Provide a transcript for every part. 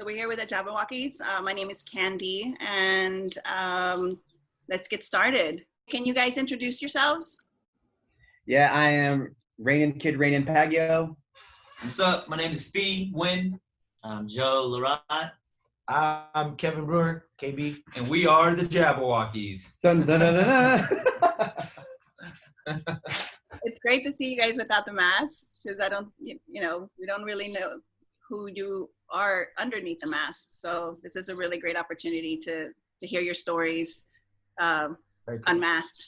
we're here with the Jabbawockeez. My name is Candy, and let's get started. Can you guys introduce yourselves? Yeah, I am Rainen Pagio. What's up? My name is Phi Nguyen. I'm Joe Larot. I'm Kevin Brewer, KB. And we are the Jabbawockeez. Dun, dun, dun, dun, dun. It's great to see you guys without the mask, because I don't, we don't really know who you are underneath the mask. So this is a really great opportunity to hear your stories unmasked.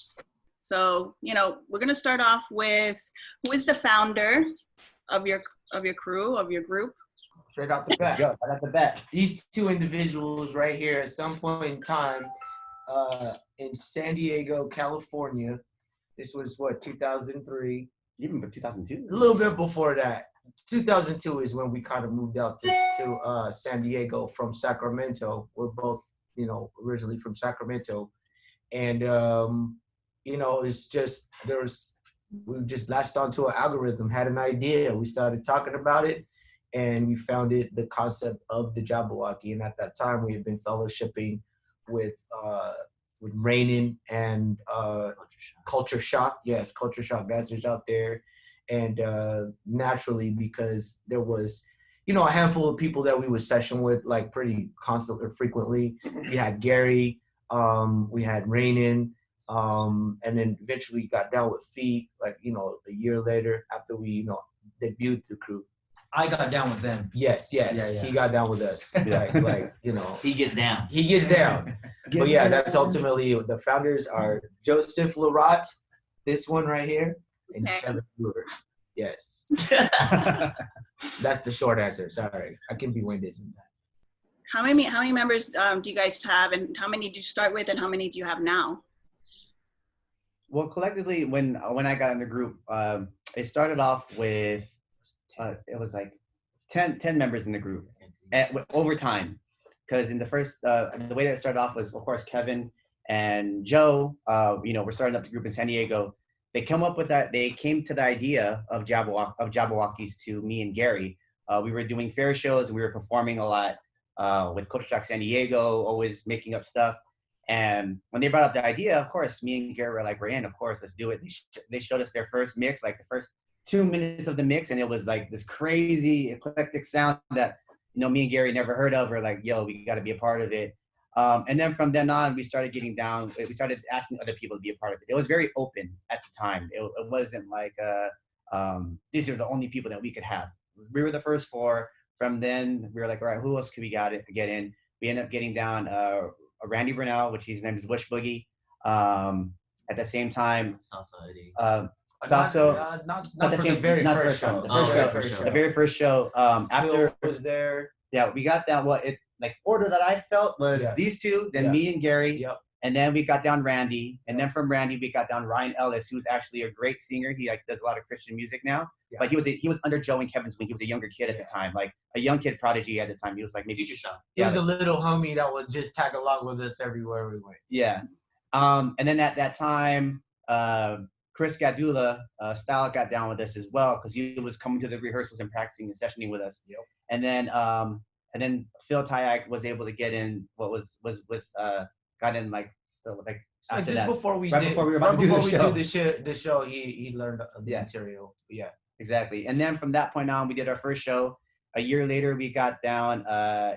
So, we're gonna start off with who is the founder of your crew, of your group? Straight out the bat. Go, right off the bat. These two individuals right here at some point in time in San Diego, California. This was what, 2003? Even by 2002? A little bit before that. 2002 is when we kind of moved out to San Diego from Sacramento. We're both, originally from Sacramento. And, it's just, we just latched onto an algorithm, had an idea. We started talking about it, and we founded the concept of the Jabbawockeez. And at that time, we had been fellowshipping with Rainen and Culture Shock. Yes, Culture Shock dancers out there. And naturally, because there was, a handful of people that we would session with like pretty constantly or frequently. We had Gary, we had Rainen, and then eventually got down with Phi, like, a year later after we, debuted the crew. I got down with them. Yes. Yeah. He got down with us. He gets down. He gets down. But yeah, that's ultimately, the founders are Joseph Larot, this one right here, and Kevin Brewer. Yes. That's the short answer. Sorry. I can be winded in that. How many members do you guys have, and how many did you start with, and how many do you have now? Well, collectively, when I got in the group, it started off with, it was like 10 members in the group over time. Because in the first, the way that it started off was, of course, Kevin and Joe, we're starting up the group in San Diego. They came up with that. They came to the idea of Jabbawockeez to me and Gary. We were doing fair shows, and we were performing a lot with Culture Shock San Diego, always making up stuff. And when they brought up the idea, of course, me and Gary were like, we're in, of course, let's do it. They showed us their first mix, like the first 2 minutes of the mix, and it was like this crazy eclectic sound that, me and Gary never heard of. We're like, yo, we got to be a part of it. And then from then on, we started getting down. We started asking other people to be a part of it. It was very open at the time. It wasn't like these are the only people that we could have. We were the first 4. From then, we were like, all right, who else could we get in? We ended up getting down Randy Brunel, which his name is Bush Boogie. At the same time, Sasso, not for the very first show. The very first show. After was there. Yeah, we got down. Order that I felt was these two, then me and Gary, and then we got down Randy, and then from Randy we got down Ryan Ellis, who's actually a great singer. He does a lot of Christian music now, but he was under Joe and Kevin's wing. He was a younger kid at the time, like a young kid prodigy at the time. He was like maybe Future Sean. He was a little homie that would just tag along with us everywhere we went. Yeah, and then at that time, Chris Gadula, Style got down with us as well, because he was coming to the rehearsals and practicing and sessioning with us. Yep. And then Phil Tyack was able to get in. Got in so just before we do the show, he learned the material. Yeah, exactly. And then from that point on, we did our first show. A year later, we got down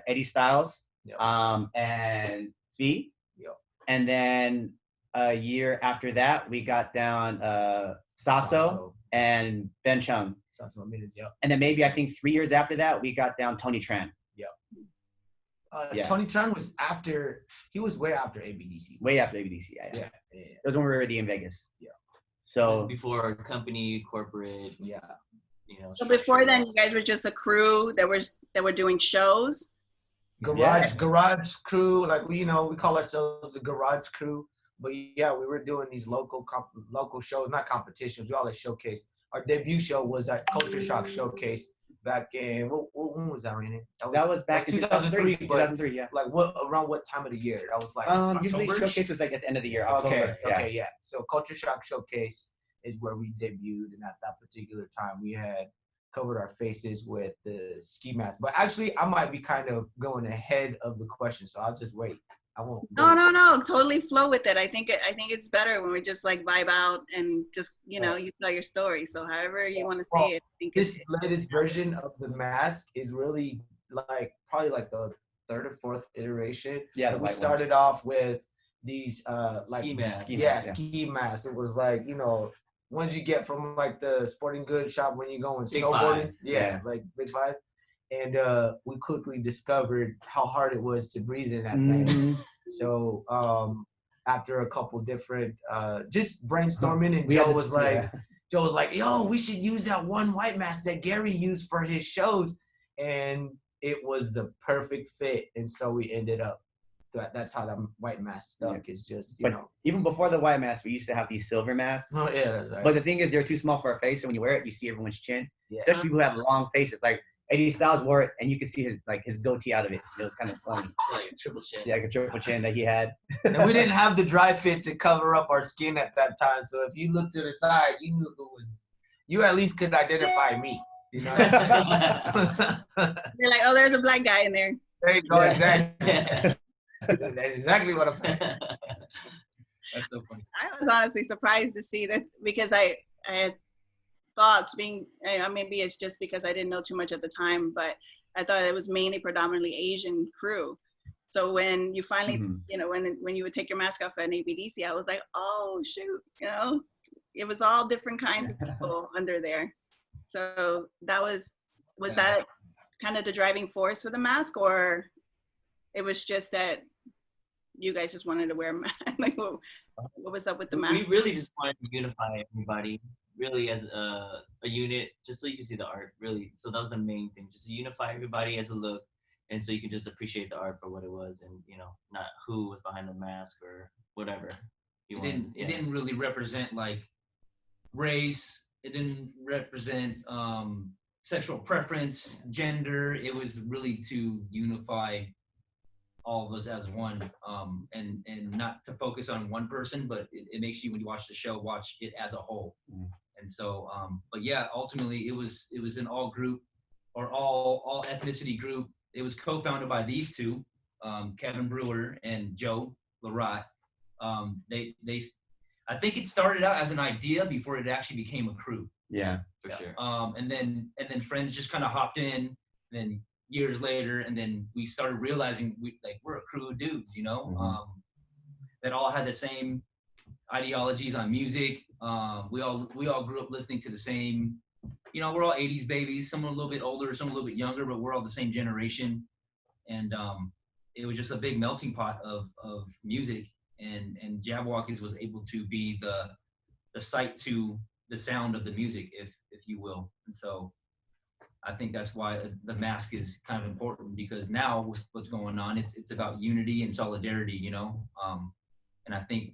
Eddie Styles, and Phi. Yep. And then a year after that, we got down Sasso and Ben Chung. Sasso Minutes, And then maybe I think 3 years after that, we got down Tony Tran. Tony Tran was he was way after ABDC. Way after ABDC, yeah. It was when we were already in Vegas. Yeah. So before company, corporate. Yeah. So before then, you guys were just a crew that were doing shows. Garage crew, we call ourselves the garage crew. But yeah, we were doing these local shows, not competitions. We always showcased. Our debut show was at Culture Shock Showcase back in when was that, Rainen? That was back in 2003. 2003, yeah. Around what time of the year? That was usually Showcase was at the end of the year. October. Okay, yeah. So Culture Shock Showcase is where we debuted, and at that particular time we had covered our faces with the ski mask. But actually, I might be kind of going ahead of the question, so I'll just wait. I won't. No. Totally flow with it. I think it's better when we just like vibe out and just you tell your story. So however you want to say it. I think this latest version of the mask is really like probably like the third or fourth iteration. Yeah, we started off with these like ski masks. Ski masks. It was like ones you get from like the sporting goods shop when you go and Big snowboarding. Five. Yeah, like Big Five. And we quickly discovered how hard it was to breathe in that thing. So after a couple different just brainstorming, and Joe was like, yo, we should use that one white mask that Gary used for his shows. And it was the perfect fit. And so we ended up, that's how that white mask stuck. Is just, even before the white mask, we used to have these silver masks. Oh, yeah, that's right. But the thing is, they're too small for our face. And when you wear it, you see everyone's chin. Yeah. Especially people who have long faces. Like, Eddie Styles wore it, and you could see his goatee out of it. It was kind of funny. Like a triple chin. Yeah, like a triple chin that he had. And we didn't have the dry fit to cover up our skin at that time. So if you looked to the side, you knew who was. You at least could identify me. You're like, oh, there's a black guy in there. There you go. Yeah. Exactly. That's exactly what I'm saying. That's so funny. I was honestly surprised to see that because I had thought maybe it's just because I didn't know too much at the time, but I thought it was mainly predominantly Asian crew. So when you finally, when you would take your mask off at an ABDC, I was like, oh shoot, it was all different kinds of people under there. So that was that kind of the driving force for the mask, or it was just that you guys just wanted to wear a mask? Like, what was up with the mask? We really just wanted to unify everybody, really as a unit, just so you can see the art, really. So that was the main thing, just to unify everybody as a look, and so you can just appreciate the art for what it was, and not who was behind the mask or whatever. It didn't really represent like race. It didn't represent sexual preference, gender. It was really to unify all of us as one, and not to focus on one person, but it makes you, when you watch the show, watch it as a whole. And so, but yeah, ultimately it was an all group or all ethnicity group. It was co-founded by these two, Kevin Brewer and Joe Larot. I think it started out as an idea before it actually became a crew. Yeah, for sure. And then friends just kind of hopped in. Then years later, and then we started realizing we're a crew of dudes, that all had the same ideologies on music. We all grew up listening to the same. We're all 80s babies. Some are a little bit older, some a little bit younger, but we're all the same generation. And it was just a big melting pot of music. And Jabbawockeez was able to be the site to the sound of the music, if you will. And so I think that's why the mask is kind of important, because now with what's going on, it's about unity and solidarity, and I think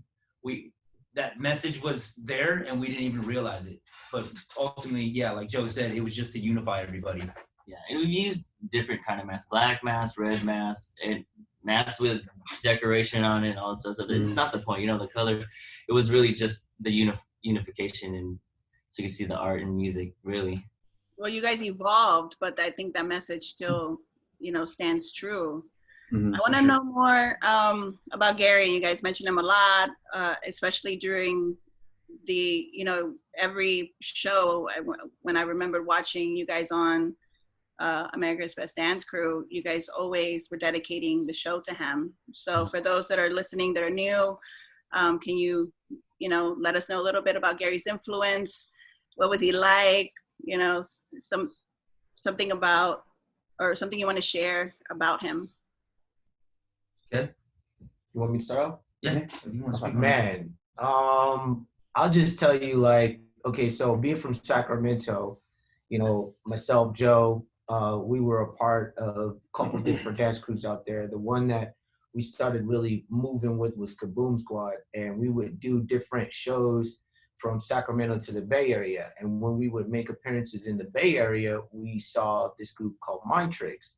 that message was there and we didn't even realize it. But ultimately, yeah, like Joe said, it was just to unify everybody. Yeah, and we've used different kind of masks, black masks, red masks, and masks with decoration on it and all that stuff. It's not the point, the color. It was really just the unification, and so you can see the art and music, really. Well, you guys evolved, but I think that message still, stands true. I want to know more about Gary. You guys mentioned him a lot, especially during the, every show. When I remember watching you guys on America's Best Dance Crew, you guys always were dedicating the show to him. So for those that are listening that are new, can you, let us know a little bit about Gary's influence? What was he like? Something about, or something you want to share about him. Okay. You want me to start off? Yeah. Man, I'll just tell you, okay, so being from Sacramento, myself, Joe, we were a part of a couple different dance crews out there. The one that we started really moving with was Kaboom Squad, and we would do different shows from Sacramento to the Bay Area. And when we would make appearances in the Bay Area, we saw this group called Mind Tricks.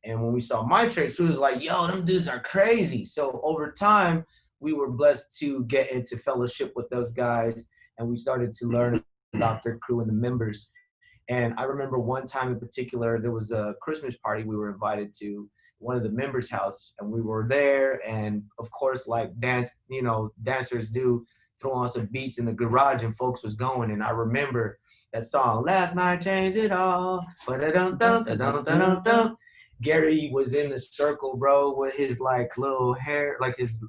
And when we saw Mind Tricks, we was like, yo, them dudes are crazy. So over time, we were blessed to get into fellowship with those guys, and we started to learn about their crew and the members. And I remember one time in particular, there was a Christmas party we were invited to, one of the members' house, and we were there, and of course, like dancers do, throw on some beats in the garage, and folks was going. And I remember that song, "Last Night Changed It All." Gary was in the circle, bro, with his like little hair, like his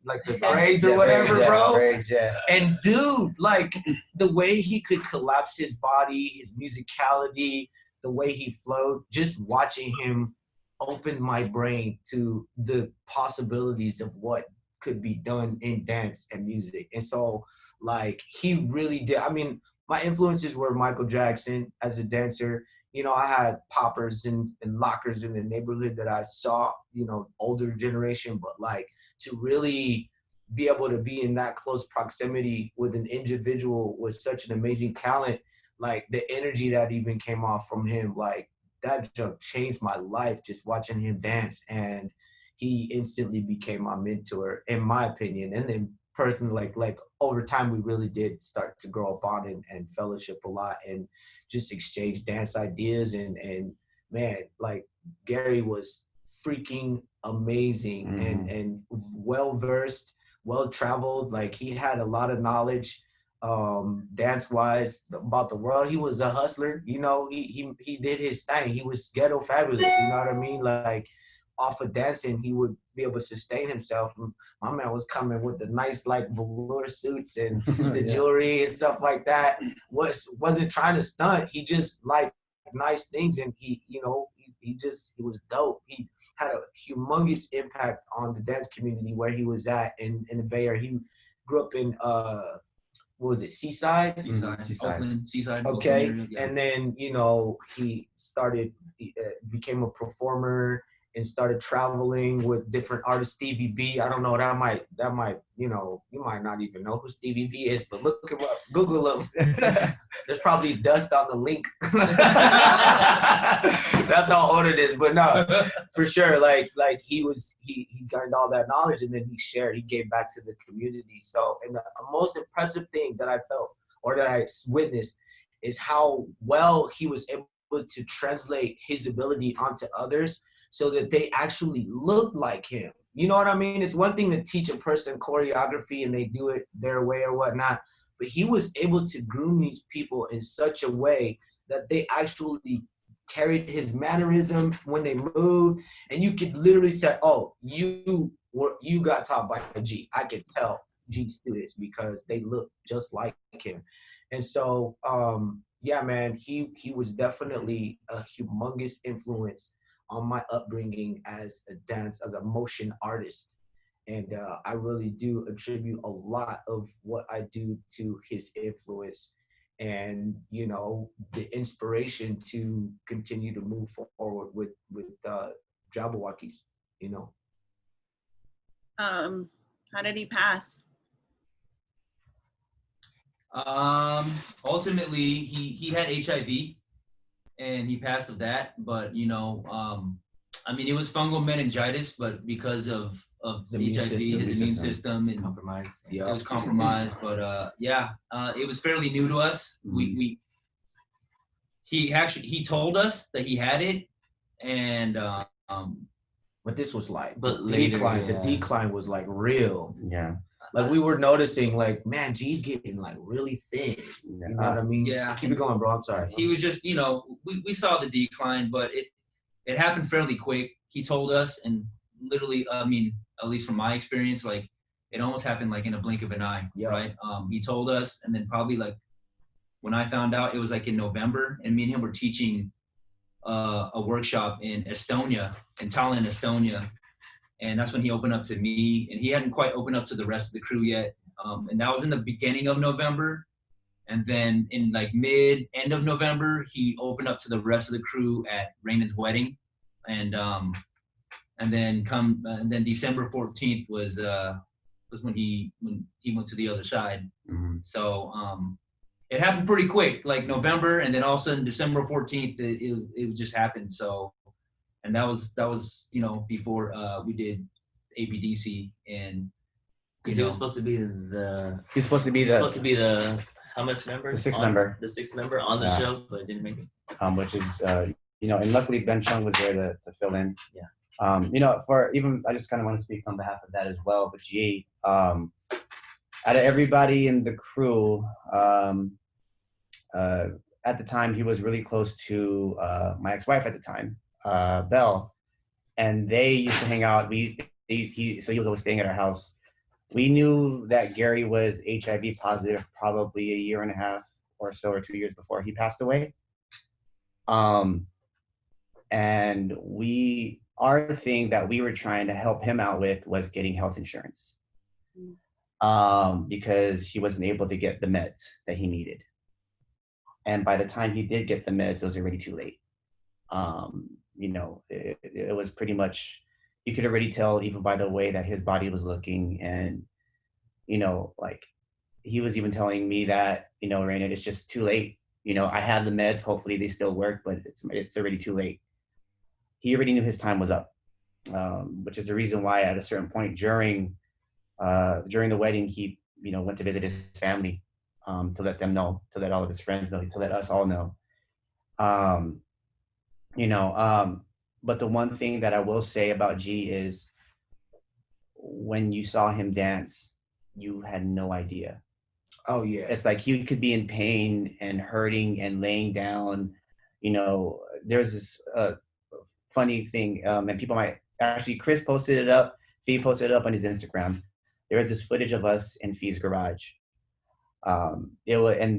like the braids or whatever, bro. Braids, yeah. And dude, like the way he could collapse his body, his musicality, the way he flowed, just watching him opened my brain to the possibilities of what could be done in dance and music. And so, like, he really did. I mean, my influences were Michael Jackson as a dancer. You know, I had poppers and lockers in the neighborhood that I saw, you know, older generation, but like to really be able to be in that close proximity with an individual with such an amazing talent, like the energy that even came off from him, like that just changed my life just watching him dance. And he instantly became my mentor, in my opinion. And then personally, like over time, we really did start to grow up on and fellowship a lot and just exchange dance ideas. And man, like Gary was freaking amazing and well-versed, well-traveled. Like he had a lot of knowledge dance-wise about the world. He was a hustler, you know, he did his thing. He was ghetto fabulous, you know what I mean? Like off of dancing, he would be able to sustain himself. My man was coming with the nice like velour suits and the jewelry and stuff like that. Wasn't trying to stunt. He just liked nice things, and he was dope. He had a humongous impact on the dance community where he was at in the Bay Area. He grew up in what was it, Seaside? Oakland, Seaside. Okay, Oakland area, yeah. and then he started, became a performer and started traveling with different artists. Stevie B, I don't know, that might you might not even know who Stevie B is, but look him up, Google him. There's probably dust on the link. That's how old it is, but no, for sure. Like he gained all that knowledge, and then he gave back to the community. So, and the most impressive thing that I felt or that I witnessed is how well he was able to translate his ability onto others so that they actually look like him. You know what I mean? It's one thing to teach a person choreography and they do it their way or whatnot, but he was able to groom these people in such a way that they actually carried his mannerism when they moved, and you could literally say, "Oh, you got taught by G." I could tell G students because they look just like him. And so, yeah, man, he was definitely a humongous influence on my upbringing as a motion artist. And I really do attribute a lot of what I do to his influence and, you know, the inspiration to continue to move forward with Jabbawockeez, you know. How did he pass? Ultimately, he had HIV and he passed of that, but you know, I mean, it was fungal meningitis, but because of the HIV, his immune system and compromised. It was compromised. But it was fairly new to us. He told us that he had it, and but this was like but the later, decline. The decline was like real. Yeah. Like we were noticing, like, man, G's getting like really thin. You know what I mean? Yeah. Keep it going, bro. I'm sorry. He was just, you know, we saw the decline, but it happened fairly quick. He told us, and literally, I mean, at least from my experience, like it almost happened like in a blink of an eye, right? He told us, and then probably like when I found out, it was like in November, and me and him were teaching a workshop in Estonia, in Tallinn, Estonia. And that's when he opened up to me, and he hadn't quite opened up to the rest of the crew yet. And that was in the beginning of November. And then in like end of November, he opened up to the rest of the crew at Rainen's wedding. And then December 14th was when he went to the other side. Mm-hmm. So it happened pretty quick, like November, and then all of a sudden December 14th, it just happened. So. And that was you know, before we did ABDC, and because he was supposed to be the how much member? The sixth member. The sixth member on the Yeah. show, but didn't make it. Which is and luckily Ben Chung was there to fill in. Yeah. For even I just kind of want to speak on behalf of that as well. But G, out of everybody in the crew, at the time he was really close to my ex-wife at the time, Belle, and they used to hang out. So he was always staying at our house. We knew that Gary was HIV positive probably a year and a half or so, or 2 years before he passed away. And our thing that we were trying to help him out with was getting health insurance, because he wasn't able to get the meds that he needed. And by the time he did get the meds, it was already too late. It was pretty much, you could already tell even by the way that his body was looking. And, like he was even telling me that, Rainen, it's just too late. I have the meds, hopefully they still work, but it's already too late. He already knew his time was up, which is the reason why at a certain point during the wedding, he, went to visit his family, to let them know, to let all of his friends know, to let us all know. But the one thing that I will say about G is when you saw him dance, you had no idea. Oh yeah. It's like he could be in pain and hurting and laying down. There's this funny thing, and people might actually, Chris posted it up, Phi posted it up on his Instagram. There was this footage of us in Phi's garage. And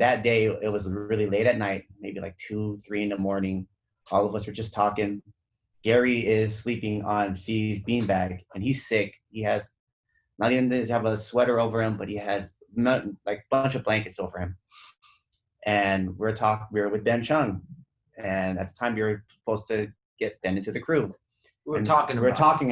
that day it was really late at night, maybe like 2-3 in the morning. All of us were just talking. Gary is sleeping on Phi's beanbag, and he's sick. He has not even does have a sweater over him, but he has like a bunch of blankets over him. And we were with Ben Chung, and at the time we were supposed to get Ben into the crew. We were talking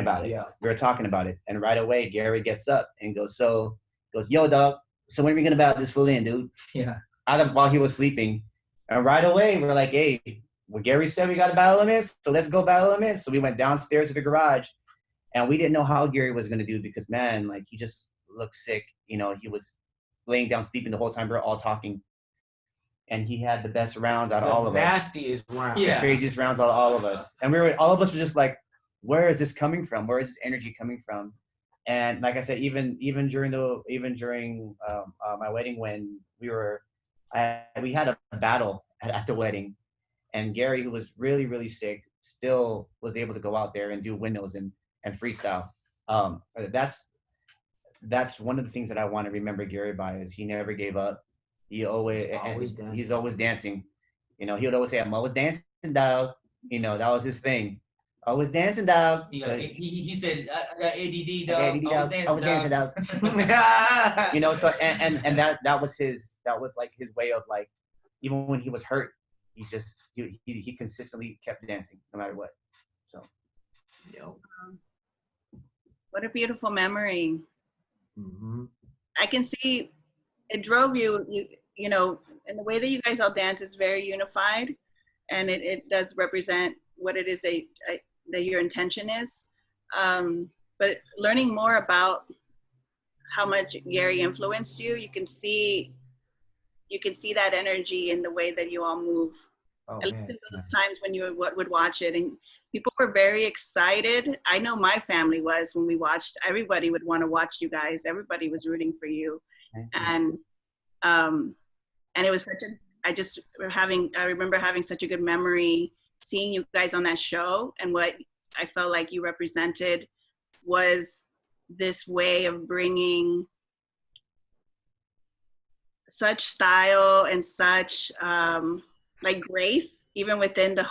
about it. Yeah, we were talking about it, and right away Gary gets up and goes, "Yo, dog. So when are we gonna battle this fool in, dude?" Yeah. While he was sleeping, and right away we're like, "Hey, well, Gary said we got to battle him in, so let's go battle him in." So we went downstairs to the garage, and we didn't know how Gary was gonna do because, man, like he just looked sick. He was laying down sleeping the whole time. We were all talking, and he had the best rounds out of all of us. Nastiest round. Yeah. The craziest rounds out of all of us, and all of us were just like, "Where is this coming from? Where is this energy coming from?" And like I said, even during my wedding, when we had a battle at the wedding, and Gary, who was really, really sick, still was able to go out there and do windmills and freestyle. That's one of the things that I want to remember Gary by, is he never gave up. He's always dancing. He would always say, "I'm always dancing, dog." That was his thing. I was dancing, dog. He said, "I got ADD, dog. I was dancing, dog." So and that was like his way of, like, even when he was hurt, he consistently kept dancing no matter what. So, what a beautiful memory. Mm-hmm. I can see it drove you, in the way that you guys all dance is very unified, and it does represent what it is that your intention is. But learning more about how much Gary influenced you, you can see that energy in the way that you all move. Oh, At least in those times when you would watch it, and people were very excited. I know my family was when we watched. Everybody would want to watch you guys. Everybody was rooting for you, and it was such a. I remember having such a good memory seeing you guys on that show, and what I felt like you represented was this way of bringing such style and such like grace, even within the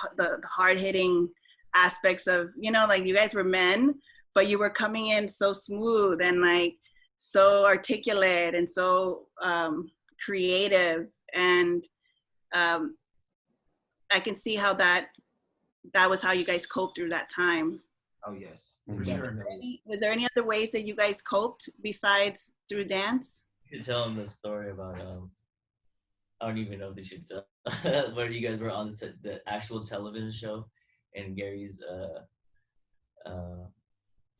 hard-hitting aspects of, like you guys were men, but you were coming in so smooth and like so articulate and so creative, and I can see how that was how you guys coped through that time. Oh yes, for sure. Was there any other ways that you guys coped besides through dance? You should tell them the story about I don't even know if they should tell where you guys were on the actual television show, and Gary's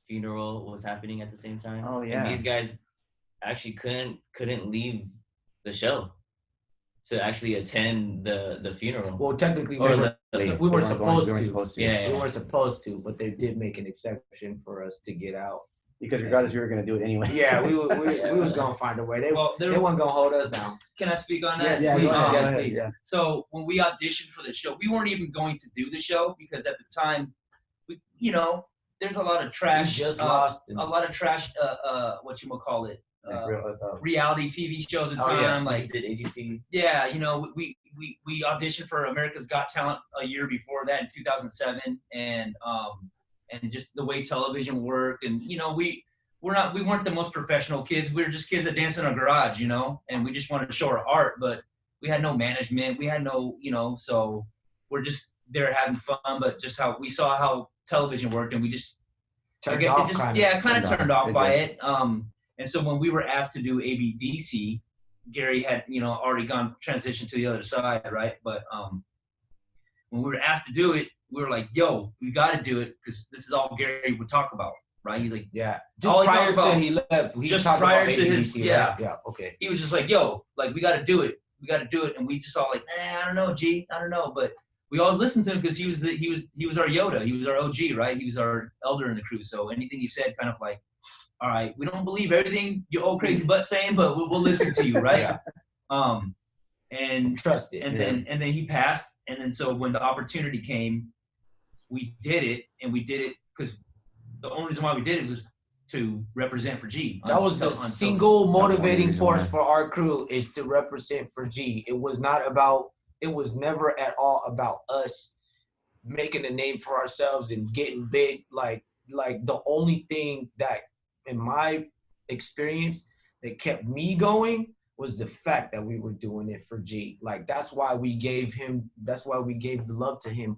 funeral was happening at the same time. Oh yeah. And these guys actually couldn't leave the show. to actually attend the funeral. Well, technically, Or we weren't supposed to. Yeah. We weren't supposed to, but they did make an exception for us to get out. Because regardless, we were going to do it anyway. Yeah, we was going to find a way. They weren't going to hold us down. Can I speak on that? Yes, please. Yes, please. Yeah. So when we auditioned for the show, we weren't even going to do the show because at the time, there's a lot of trash. We just lost. A lot of trash. What you call it? Reality TV shows at the time. Like did AGT. Yeah, we auditioned for America's Got Talent a year before that in 2007, and just the way television worked, and we weren't the most professional kids. We were just kids that danced in a garage, and we just wanted to show our art, but we had no management. We had no, so we're just there having fun, but just how we saw how television worked, and we just turned off by it. And so when we were asked to do ABDC, Gary had, already transitioned to the other side, right? But when we were asked to do it, we were like, yo, we got to do it because this is all Gary would talk about, right? He's like, yeah. Just prior to he left. Just prior to his, right? Yeah, okay. He was just like, yo, like, we got to do it. We got to do it. And we just all like, I don't know, G. I don't know. But we always listened to him because he was our Yoda. He was our OG, right? He was our elder in the crew. So anything he said kind of like, all right, we don't believe everything your old crazy butt saying, but we'll listen to you, right? Yeah. And trust it. And then he passed. And then so when the opportunity came, we did it, and we did it because the only reason why we did it was to represent for G. That was the single motivating force for our crew, is to represent for G. It was never at all about us making a name for ourselves and getting big. Like the only thing that, in my experience, that kept me going was the fact that we were doing it for G. Like that's why we gave the love to him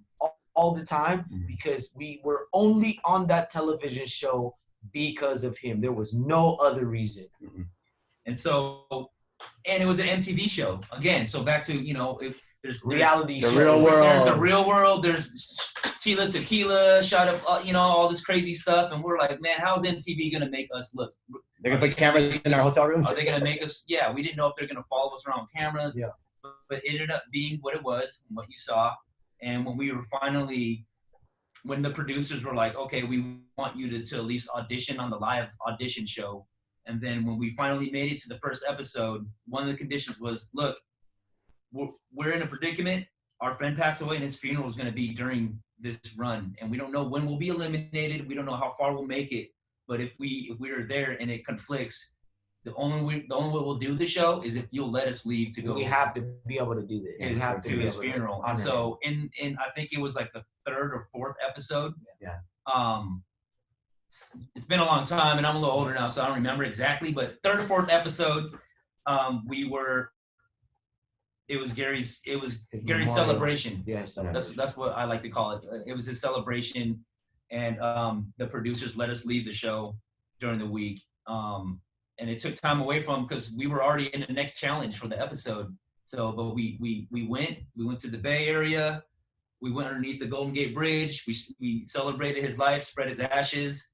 all the time, because we were only on that television show because of him. There was no other reason. And it was an MTV show again. So back to, if there's reality show. The real world. There's the real world. There's Tila Tequila, shot up, all this crazy stuff. And we're like, man, how's MTV going to make us look? They're going to put cameras in our hotel rooms? Are they going to make us? Yeah, we didn't know if they're going to follow us around cameras. Yeah. But it ended up being what it was, what you saw. And when we were when the producers were like, okay, we want you to at least audition on the live audition show. And then when we finally made it to the first episode, one of the conditions was, look, we're in a predicament. Our friend passed away, and his funeral is going to be during this run, and we don't know when we'll be eliminated. We don't know how far we'll make it. But if we are there and it conflicts, the only way we'll do the show is if you'll let us leave to go. We have to be able to do this. We have to his funeral. And so in I think it was like the third or fourth episode. Yeah. It's been a long time, and I'm a little older now, so I don't remember exactly. But third or fourth episode, it was Gary's celebration. Yes, that's what I like to call it. It was his celebration, and the producers let us leave the show during the week. And it took time away from, because we were already in the next challenge for the episode. So, but we went to the Bay Area. We went underneath the Golden Gate Bridge. We celebrated his life, spread his ashes.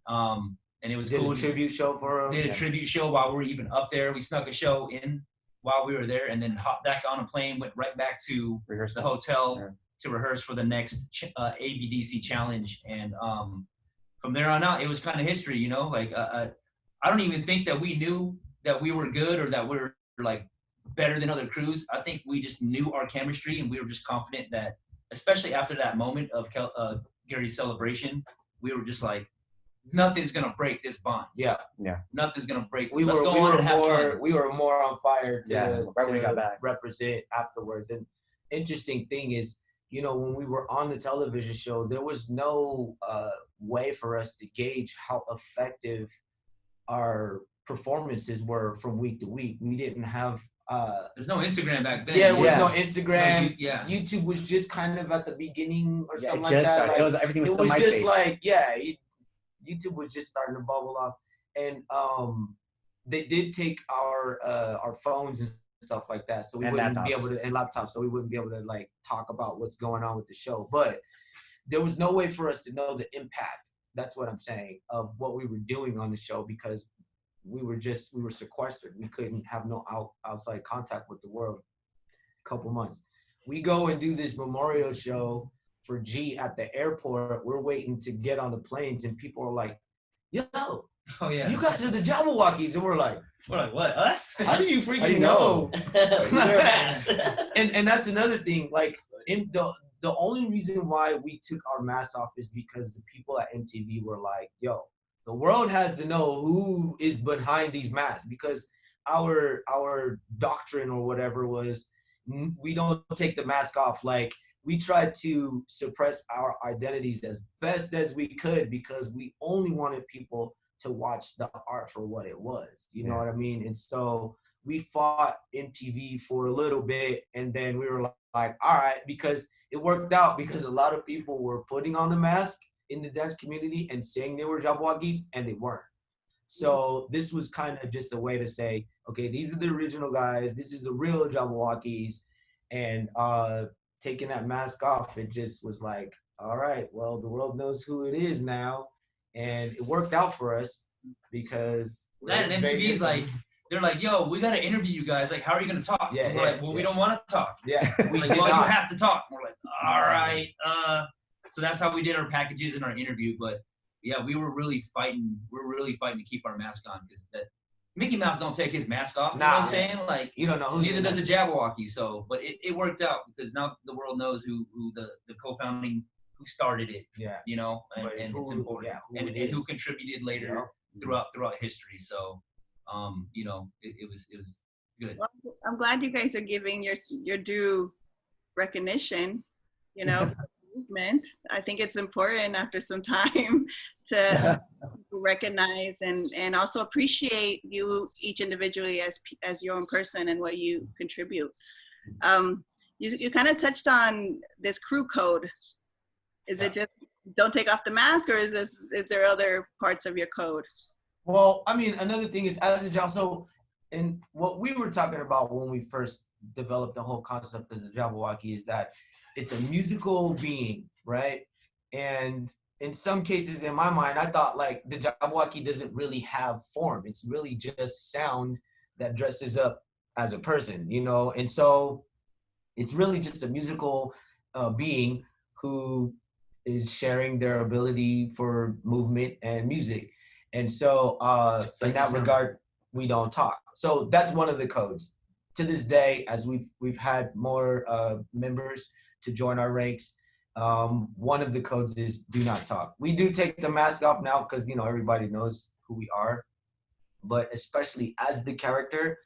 And it was cool. Did a tribute show for him. Did a tribute show while we were even up there. We snuck a show in while we were there, and then hopped back on a plane, went right back to the hotel to rehearse for the next ABDC challenge. And from there on out, it was kind of history, I don't even think that we knew that we were good or that we're like better than other crews. I think we just knew our chemistry, and we were just confident that, especially after that moment of Gary's celebration, we were just like, nothing's gonna break this bond. Yeah. Nothing's gonna break. We were more on fire to represent afterwards. And interesting thing is, when we were on the television show, there was no way for us to gauge how effective our performances were from week to week. We didn't have there's no Instagram back then. Yeah, there was no Instagram. YouTube was just kind of at the beginning or something like that. Everything was it was just like YouTube was just starting to bubble up, and they did take our phones and stuff like that, so we wouldn't be able to, and laptops, so we wouldn't be able to like talk about what's going on with the show. But there was no way for us to know the impact. That's what I'm saying, of what we were doing on the show, because we were sequestered. We couldn't have no outside contact with the world. couple months. We go and do this memorial show for G at the airport. We're waiting to get on the planes, and people are like, "Yo, Oh yeah. you guys are the Jabbawockeez," and we're like, What, us? "How do you freaking How do you know?" We're masks. And that's another thing. Like, in the only reason why we took our masks off is because the people at MTV were like, "Yo, the world has to know who is behind these masks," because our doctrine or whatever was, we don't take the mask off. Like, we tried to suppress our identities as best as we could because we only wanted people to watch the art for what it was. You know what I mean? And so we fought MTV for a little bit, and then we were like, all right, because it worked out because a lot of people were putting on the mask in the dance community and saying they were Jabbawockeez, and they weren't. So this was kind of just a way to say, okay, these are the original guys. This is the real Jabbawockeez. And taking that mask off, it just was like, all right, well, the world knows who it is now. And it worked out for us because That and MTV's like, they're like, yo, we got to interview you guys. Like, how are you going to talk? Yeah, we're like, well, we don't want to talk. Yeah, we Like, did well, not. you have to talk. We're like, all right. So that's how we did our packages and our interview. But yeah, we were really fighting. We're really fighting to keep our mask on because that Mickey Mouse don't take his mask off. You know what I'm saying? Like, you don't know who neither does the Jabbawockeez. So, but it worked out because now the world knows who the co-founding, who started it. Yeah. You know, and who, it's important. Yeah, and who contributed later throughout history. So, you know, it was good. Well, I'm glad you guys are giving your due recognition, you know, for the movement. I think it's important after some time to recognize and also appreciate you each individually as your own person and what you contribute. You kind of touched on this crew code. Is it just don't take off the mask, or is there other parts of your code? Well, I mean, another thing is as a job. So, and what we were talking about when we first developed the whole concept of the Jabbawockeez is that it's a musical being, right? And in some cases, in my mind, I thought like the Jabbawockeez doesn't really have form. It's really just sound that dresses up as a person, you know? And so it's really just a musical being who is sharing their ability for movement and music. And so in that regard, we don't talk. So that's one of the codes. To this day, as we've had more members to join our ranks, one of the codes is do not talk. We do take the mask off now because, you know, everybody knows who we are. But especially as the character,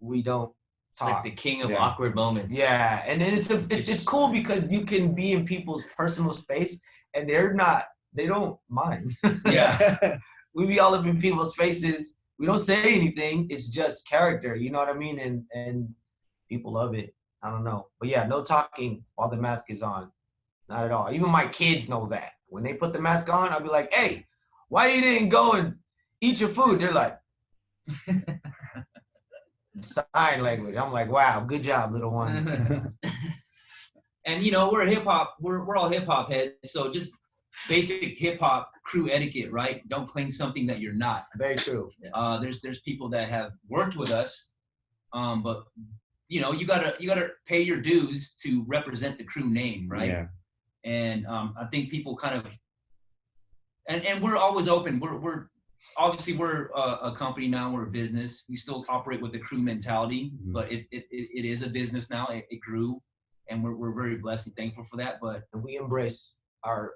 we don't talk. It's like the king of awkward moments. Yeah, and then it's cool because you can be in people's personal space and they don't mind. Yeah. We be all up in people's faces. We don't say anything. It's just character, you know what I mean? And people love it. I don't know. But yeah, no talking while the mask is on. Not at all. Even my kids know that. When they put the mask on, I'll be like, hey, why you didn't go and eat your food? They're like, sign language. I'm like, wow, good job, little one. And you know, we're hip hop. We're all hip hop heads. So just basic hip hop crew etiquette, right? Don't claim something that you're not. Very true. There's people that have worked with us, but you know, you gotta pay your dues to represent the crew name, right? Yeah. And I think people kind of, and we're always open. We're obviously we're a company now. We're a business. We still operate with the crew mentality, but it is a business now. It grew, and we're very blessed and thankful for that. But we embrace our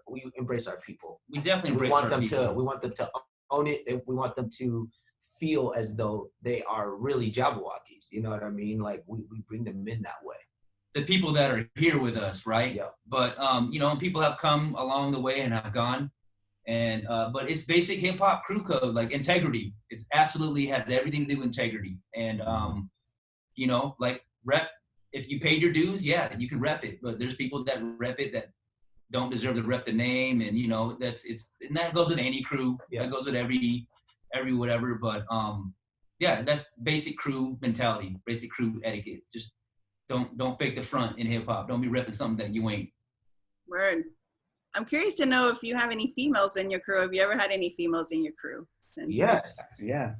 people. We definitely embrace our people. We want them to own it, and we want them to feel as though they are really Jabbawockeez. You know what I mean? Like we bring them in that way. The people that are here with us, right? Yeah. But you know, people have come along the way and have gone, and but it's basic hip hop crew code, like integrity. It's absolutely has everything to do with integrity, and you know, like rep. If you paid your dues, yeah, you can rep it. But there's people that rep it that don't deserve to rep the name, and you know, and that goes with any crew. Yeah. That goes with every whatever. But yeah, that's basic crew mentality, basic crew etiquette. Just don't fake the front in hip hop. Don't be repping something that you ain't. Word. I'm curious to know if you have any females in your crew. Have you ever had any females in your crew? Yeah,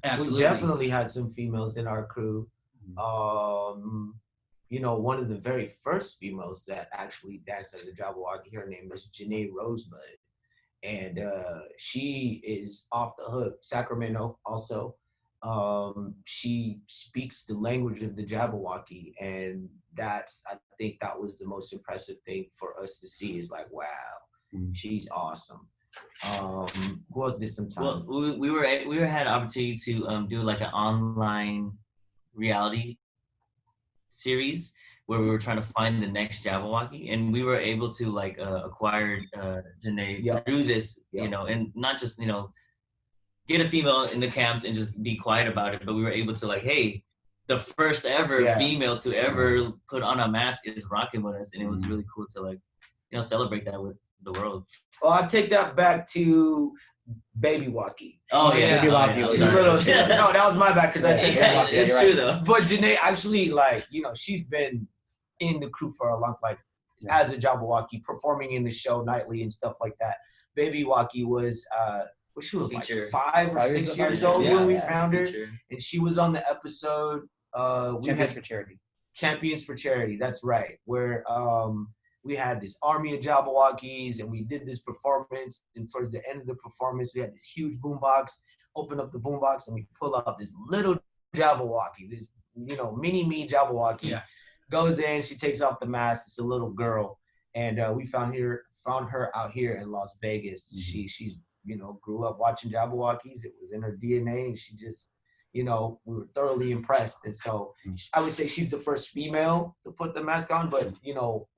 absolutely. We definitely had some females in our crew. one of the very first females that actually danced as a Jabberwocky, her name is Janae Rosebud. And she is off the hook. Sacramento also. She speaks the language of the Jabberwocky, and I think that was the most impressive thing for us to see. Is like, wow, she's awesome. Who else did some time? Well, we had an opportunity to do like an online reality series where we were trying to find the next Jabberwocky, and we were able to like acquire Janae through this, and not just get a female in the camps and just be quiet about it, but we were able to like, hey, the first ever female to ever put on a mask is rocking with us, and it was really cool to like celebrate that with the world. Well, I take that back to Babywocky. Oh yeah, Babywocky. No, that was my bad because I said Babywocky. It's true though. But Janae actually, like, she's been in the crew for a long, like, as a Jabberwocky, performing in the show nightly and stuff like that. Babywocky was, she was like 5 or 6 years old when we found her, and she was on the episode. Champions for Charity. Champions for Charity. That's right. Where we had this army of Jabbawockeez, and we did this performance. And towards the end of the performance, we had this huge boombox. Open up the boombox, and we pull out this little Jabberwocky, this mini me Jabberwocky. Yeah. Goes in, she takes off the mask. It's a little girl, and we found her out here in Las Vegas. Mm-hmm. She's grew up watching Jabbawockeez. It was in her DNA, and she just we were thoroughly impressed. And so I would say she's the first female to put the mask on, but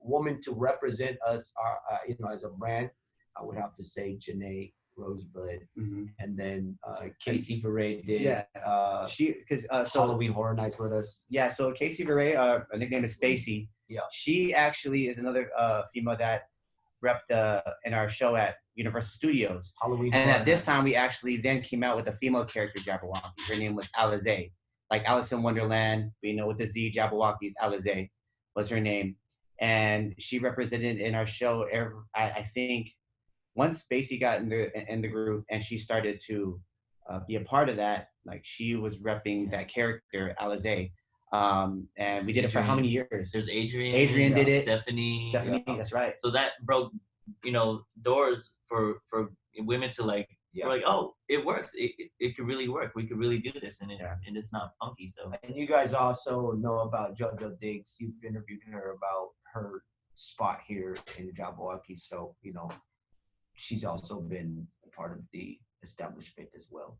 woman to represent us, as a brand, I would have to say Janae Rosebud, and then Casey Verre did. Halloween Horror Nights with us. Yeah, so Casey Verre, her nickname is Spacey. Yeah, she actually is another female that repped in our show at Universal Studios. Halloween. And at this time, we actually then came out with a female character Jabberwocky. Her name was Alize, like Alice in Wonderland. With the Z Jabbawockeez. Alize was her name, and she represented in our show. I think once Spacey got in the group and she started to be a part of that, like she was repping that character Alize. And we did it for how many years? There's Adrian. Adrian did it. Stephanie. That's right. So that broke, doors for women to like, like, oh, it works. It could really work. We could really do this, and it's not funky. So. And you guys also know about JoJo Diggs. You've interviewed her about her spot here in the Jabbawockeez. So she's also been a part of the establishment as well.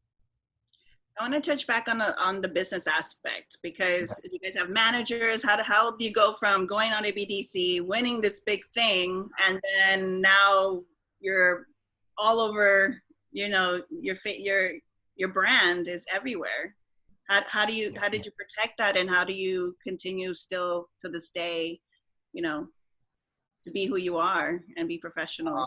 I want to touch back on the business aspect, because you guys have managers. How do you go from going on a BDC, winning this big thing, and then now you're all over? Your brand is everywhere. How did you protect that, and how do you continue still to this day, to be who you are and be professional?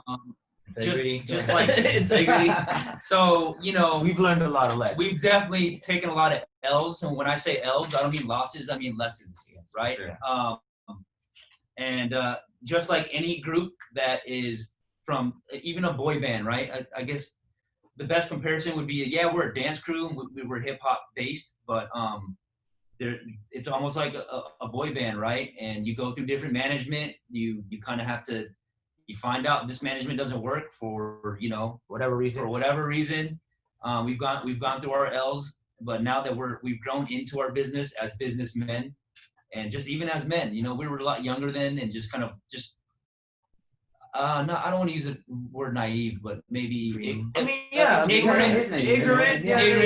Just like integrity. So we've learned a lot of lessons. We've definitely taken a lot of L's, and when I say L's, I don't mean losses. I mean lessons, right? Sure. And just like any group that is from even a boy band, right? I guess the best comparison would be, we're a dance crew, and we're hip hop based, but it's almost like a boy band, right? And you go through different management. You kind of have to. You find out this management doesn't work for whatever reason. We've gone through our L's, but now that we've grown into our business as businessmen, and just even as men, we were a lot younger then, and just kind of I don't want to use the word naive, but maybe ignorant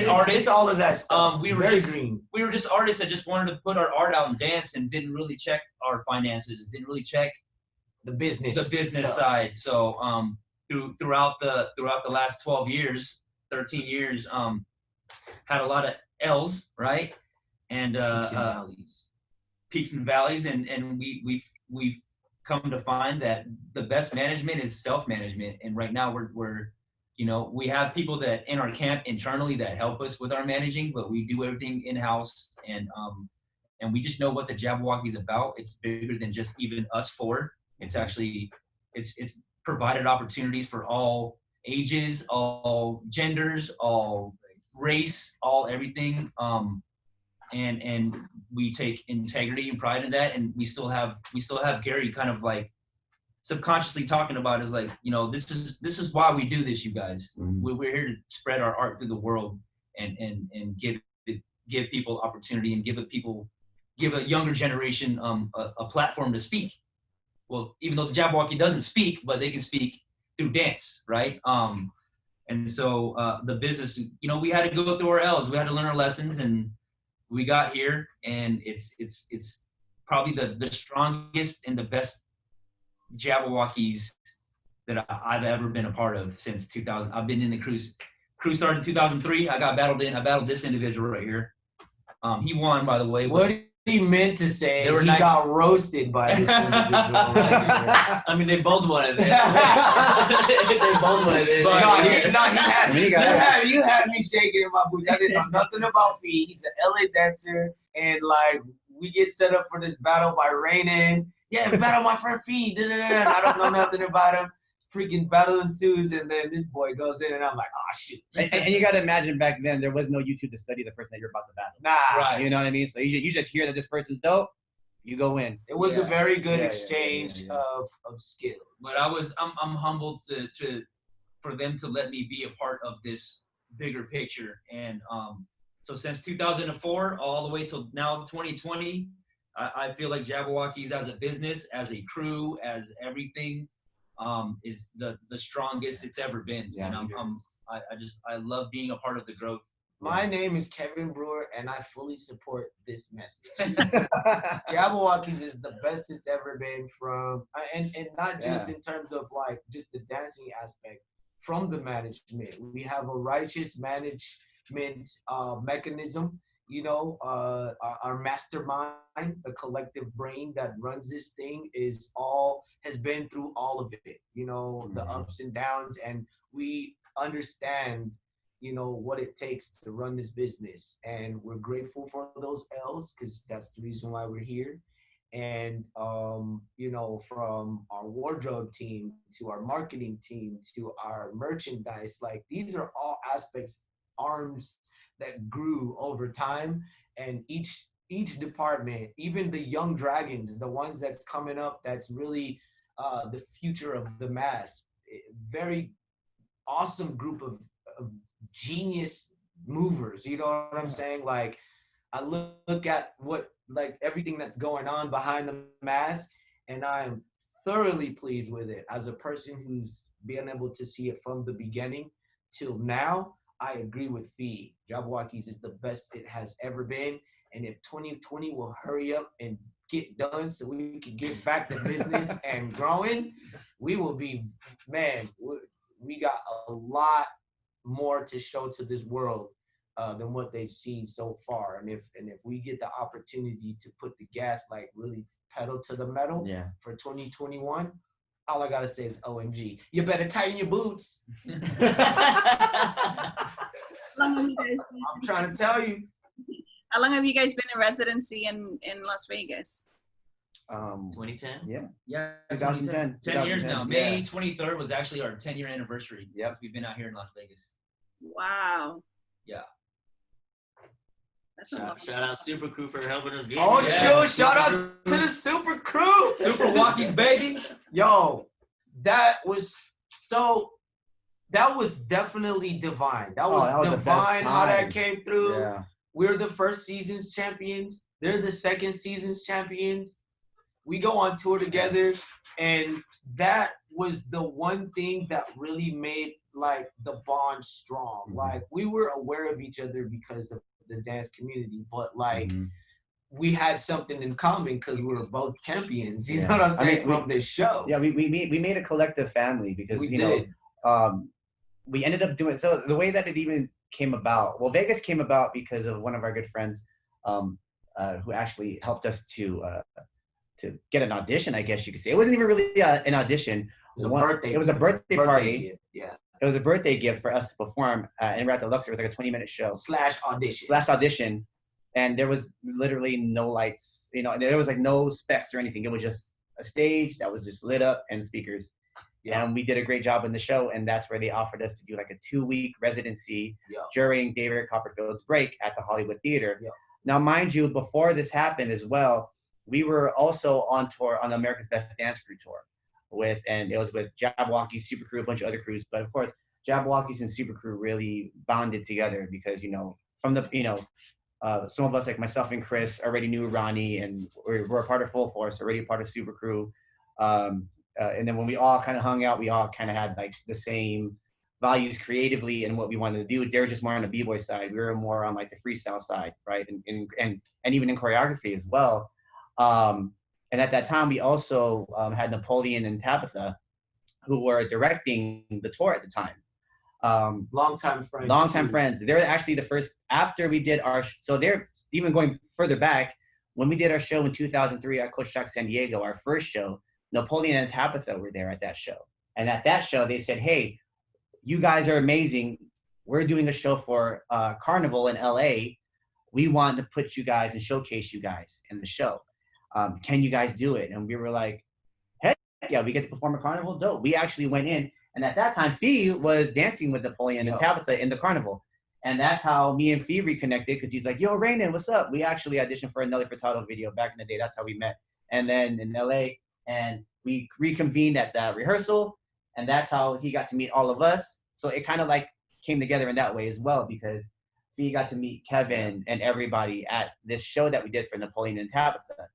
artists. It's all of that stuff. We were just artists that just wanted to put our art out and dance, and didn't really check our finances, didn't really check the business side. So throughout the last 12 years, 13 years, had a lot of L's, right? And peaks and valleys, and we've come to find that the best management is self-management. And right now we're we have people that in our camp internally that help us with our managing, but we do everything in-house, and we just know what the Jabbawockeez is about. It's bigger than just even us four. It's actually, it's provided opportunities for all ages, all genders, all race, all everything, and we take integrity and pride in that, and we still have Gary kind of like subconsciously talking about is like, you know, this is why we do this, you guys. We're here to spread our art through the world and give people opportunity and give a younger generation a platform to speak. Well, even though the Jabberwocky doesn't speak, but they can speak through dance, right? And so the business, you know, we had to go through our L's, we had to learn our lessons, and we got here, and it's probably the strongest and the best Jabbawockeez that I've ever been a part of since 2000. I've been in the crew. Crew started in 2003. I battled this individual right here. He won, by the way. What he meant to say is he got roasted by this individual right here. I mean, they both wanted it. They both wanted it. You had me shaking in my boots. I didn't know nothing about Phi. He's an LA dancer, and like we get set up for this battle by Rainen. Yeah, battle my friend Phi. I don't know nothing about him. Freaking battle ensues, and then this boy goes in, and I'm like, oh shoot. And you got to imagine back then there was no YouTube to study the person that you're about to battle. Nah, Right. You know what I mean? So you just hear that this person's dope, you go in. it was a very good exchange of skills. But I'm humbled for them to let me be a part of this bigger picture. And so since 2004 all the way till now 2020, I feel like Jabbawockeez as a business, as a crew, as everything, is the strongest it's ever been. Yeah, And I love being a part of the growth. My name is Kevin Brewer, and I fully support this message. Jabbawockeez is the best it's ever been from, and not just in terms of like just the dancing aspect, from the management. We have a righteous management mechanism. You know, our mastermind, the collective brain that runs this thing has been through all of it, you know, the ups and downs, and we understand, you know, what it takes to run this business. And we're grateful for those L's because that's the reason why we're here. And, you know, from our wardrobe team to our marketing team to our merchandise, like these are all aspects, arms that grew over time, and each department, even the young dragons, the ones that's coming up, that's really the future of the mass, very awesome group of genius movers, you know what I'm saying? Like I look at what, like everything that's going on behind the mask, and I'm thoroughly pleased with it as a person who's been able to see it from the beginning till now. I agree with Phi. Jabbawockeez is the best it has ever been. And if 2020 will hurry up and get done so we can get back to business and growing, we will be, man, we got a lot more to show to this world than what they've seen so far. And if we get the opportunity to put the gas, like really pedal to the metal for 2021, all I gotta say is OMG. You better tighten your boots. How long have you guys been? I'm trying to tell you. How long have you guys been in residency in Las Vegas? 2010? Yeah, 2010. 10 years now. 2010, May 23rd was actually our 10-year anniversary since we've been out here in Las Vegas. Wow. Yeah. That's a long Shout out Super Crew for helping us get Sure. Shout out to the Super Crew. Super Wockeez, baby. Yo, that was definitely divine. That was divine how that came through. Yeah. We're the first season's champions. They're the second season's champions. We go on tour together, and that was the one thing that really made like the bond strong. Like we were aware of each other because of the dance community, but like we had something in common because we were both champions. You know what I'm saying? From this show. Yeah, we made a collective family because we ended up doing, so the way that it even came about, well, Vegas came about because of one of our good friends who actually helped us to get an audition, I guess you could say. It wasn't even really an audition. It was a birthday party. Gift. Yeah. It was a birthday gift for us to perform, and we're at the Luxor. It was like a 20-minute show. /audition. Audition. And there was literally no lights, you know, there was like no specs or anything. It was just a stage that was just lit up and speakers. Yeah. And we did a great job in the show, and that's where they offered us to do like a 2-week residency during David Copperfield's break at the Hollywood Theater. Now, mind you, before this happened as well, we were also on tour on the America's Best Dance Crew tour and it was with Jabbawockeez, Super Crew, a bunch of other crews. But of course, Jabbawockeez and Super Crew really bonded together because, from the, some of us, like myself and Chris, already knew Ronnie, and we're a part of Full Force, already a part of Super Crew. And then when we all kind of hung out, we all kind of had like the same values creatively and what we wanted to do. They were just more on the b-boy side. We were more on like the freestyle side, right? And even in choreography as well. And at that time, we also had Napoleon and Tabitha, who were directing the tour at the time. Longtime friends. Longtime friends. They're actually the first, after we did so they're even going further back, when we did our show in 2003 at Coach Shock San Diego, our first show, Napoleon and Tabitha were there at that show. And at that show, they said, hey, you guys are amazing. We're doing a show for Carnival in LA. We want to put you guys and showcase you guys in the show. Can you guys do it? And we were like, heck yeah, we get to perform at Carnival? Dope. We actually went in. And at that time, Phi was dancing with Napoleon and Tabitha in the Carnival. And that's how me and Phi reconnected, because he's like, yo, Rainen, what's up? We actually auditioned for a Nelly Furtado video back in the day. That's how we met. And then in LA, and we reconvened at that rehearsal. And that's how he got to meet all of us. So it kind of like came together in that way as well, because Phi got to meet Kevin and everybody at this show that we did for Napoleon and Tabitha.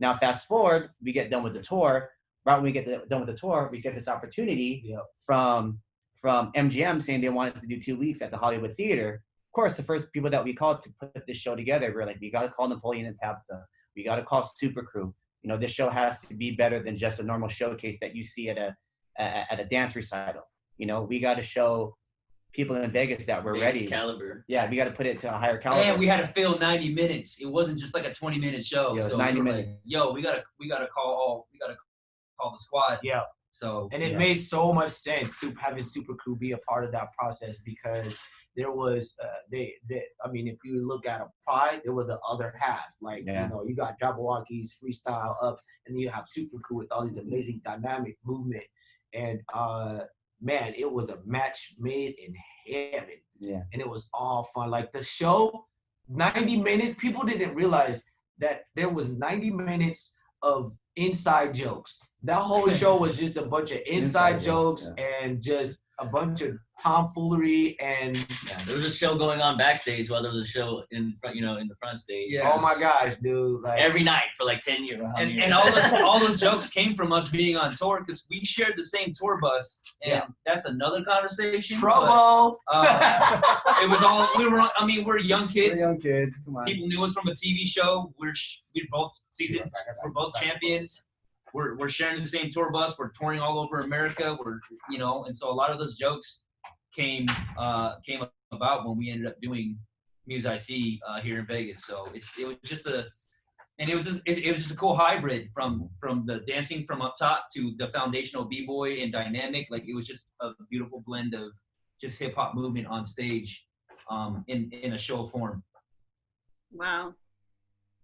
Now, fast forward, we get done with the tour. Right when we get done with the tour, we get this opportunity from MGM saying they want us to do 2 weeks at the Hollywood Theater. Of course, the first people that we called to put this show together, we're like, we got to call Napoleon and Tabitha. We got to call Super Crew. This show has to be better than just a normal showcase that you see at a dance recital. We got to show people in Vegas that we're ready. Caliber. Yeah, we got to put it to a higher caliber. And we had to fill 90 minutes. It wasn't just like a 20-minute show. Yeah, so 90 we were minutes. like, yo, we gotta call the squad. Yeah. So and it made so much sense to having Super Crew be a part of that process, because there was I mean, if you look at a pie, there was the other half. Like you got Jabbawockeez freestyle up, and then you have Super Crew with all these amazing dynamic movement. And man, it was a match made in heaven. Yeah. And it was all fun. Like the show, 90 minutes, people didn't realize that there was 90 minutes of inside jokes. That whole show was just a bunch of inside jokes and just a bunch of tomfoolery. And there was a show going on backstage while there was a show in front, in the front stage. Oh my gosh, dude! Like every night for like 10 years. And all those jokes came from us being on tour, because we shared the same tour bus, and that's another conversation. Trouble. It was all we're young kids. We're young kids. Come on. People knew us from a TV show. We're both seasoned. We're both champions. We're sharing the same tour bus. We're touring all over America. And so a lot of those jokes came about when we ended up doing Muse IC here in Vegas. So it was just a cool hybrid from the dancing from up top to the foundational b-boy and dynamic. Like it was just a beautiful blend of just hip hop movement on stage, in a show form. Wow.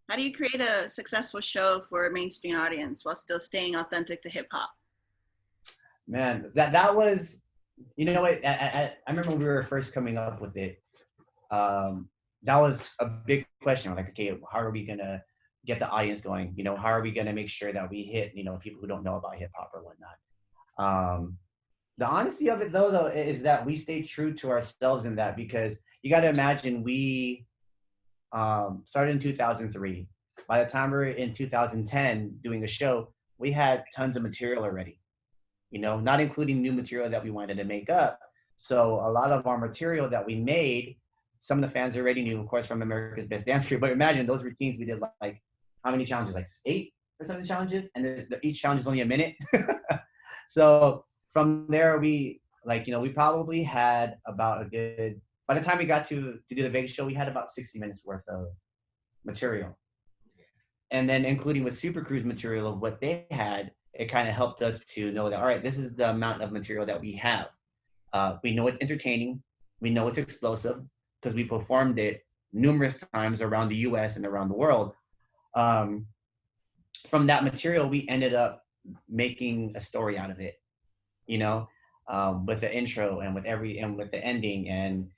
How do you create a successful show for a mainstream audience while still staying authentic to hip hop? Man, that was, I remember when we were first coming up with it. That was a big question. Like, okay, how are we gonna get the audience going? How are we gonna make sure that we hit, people who don't know about hip hop or whatnot? The honesty of it though, is that we stayed true to ourselves in that, because you got to imagine we started in 2003. By the time we were in 2010 doing the show, we had tons of material already, not including new material that we wanted to make up. So a lot of our material that we made, some of the fans already knew, of course, from America's Best Dance Crew. But imagine those routines we did, like how many challenges? Like 8 or 7 challenges, and each challenge is only a minute. So from there, we probably had about a good, by the time we got to do the Vegas show, we had about 60 minutes worth of material. And then including with Super Crew's material of what they had, it kind of helped us to know that, all right, this is the amount of material that we have. We know it's entertaining. We know it's explosive, because we performed it numerous times around the US and around the world. From that material, we ended up making a story out of it, with the intro and with the ending. And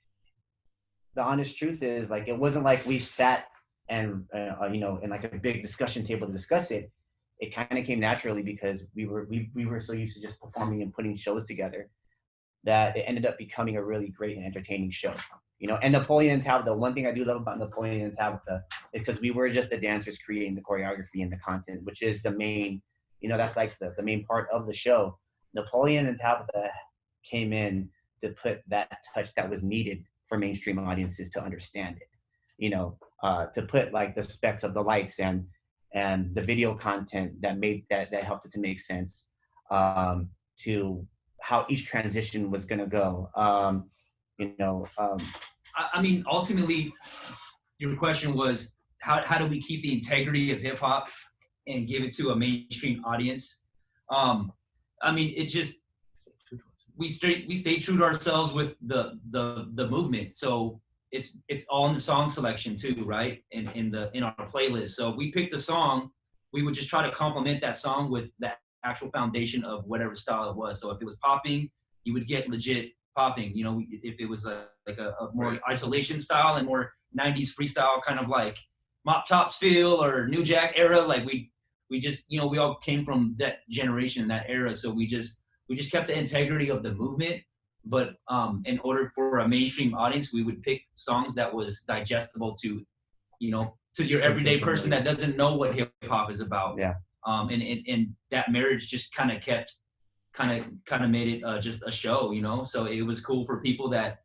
the honest truth is, like, it wasn't like we sat and in like a big discussion table to discuss it, it kind of came naturally because we were so used to just performing and putting shows together that it ended up becoming a really great and entertaining show. And Napoleon and Tabitha, one thing I do love about Napoleon and Tabitha is because we were just the dancers creating the choreography and the content, which is the main, that's like the main part of the show. Napoleon and Tabitha came in to put that touch that was needed for mainstream audiences to understand it, to put like the specs of the lights and the video content that made that helped it to make sense, to how each transition was going to go. I mean, ultimately, your question was how do we keep the integrity of hip hop and give it to a mainstream audience? I mean, it just we stayed true to ourselves with the movement. So it's all in the song selection too, right? In our playlist. So if we picked a song, we would just try to complement that song with the actual foundation of whatever style it was. So if it was popping, you would get legit popping. If it was like a more isolation style and more 90s freestyle kind of like Mop Tops feel or New Jack era, like we just we all came from that generation, that era. So we just kept the integrity of the movement. But in order for a mainstream audience, we would pick songs that was digestible to your everyday person that doesn't know what hip hop is about. Yeah. And that marriage just kind of made it just a show, So it was cool for people that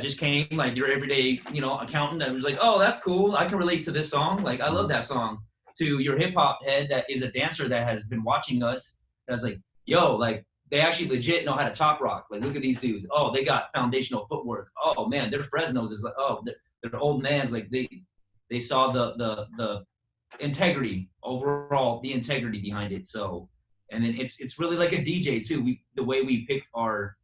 just came, like your everyday, accountant that was like, oh, that's cool. I can relate to this song. Like, I love that song. To your hip hop head that is a dancer that has been watching us. That's like, yo, like they actually legit know how to top rock. Like, look at these dudes. Oh, they got foundational footwork. Oh man, their Fresnos is like, oh, they're old mans. Like they saw the integrity overall, the integrity behind it. So, and then it's really like a DJ too. The way we picked our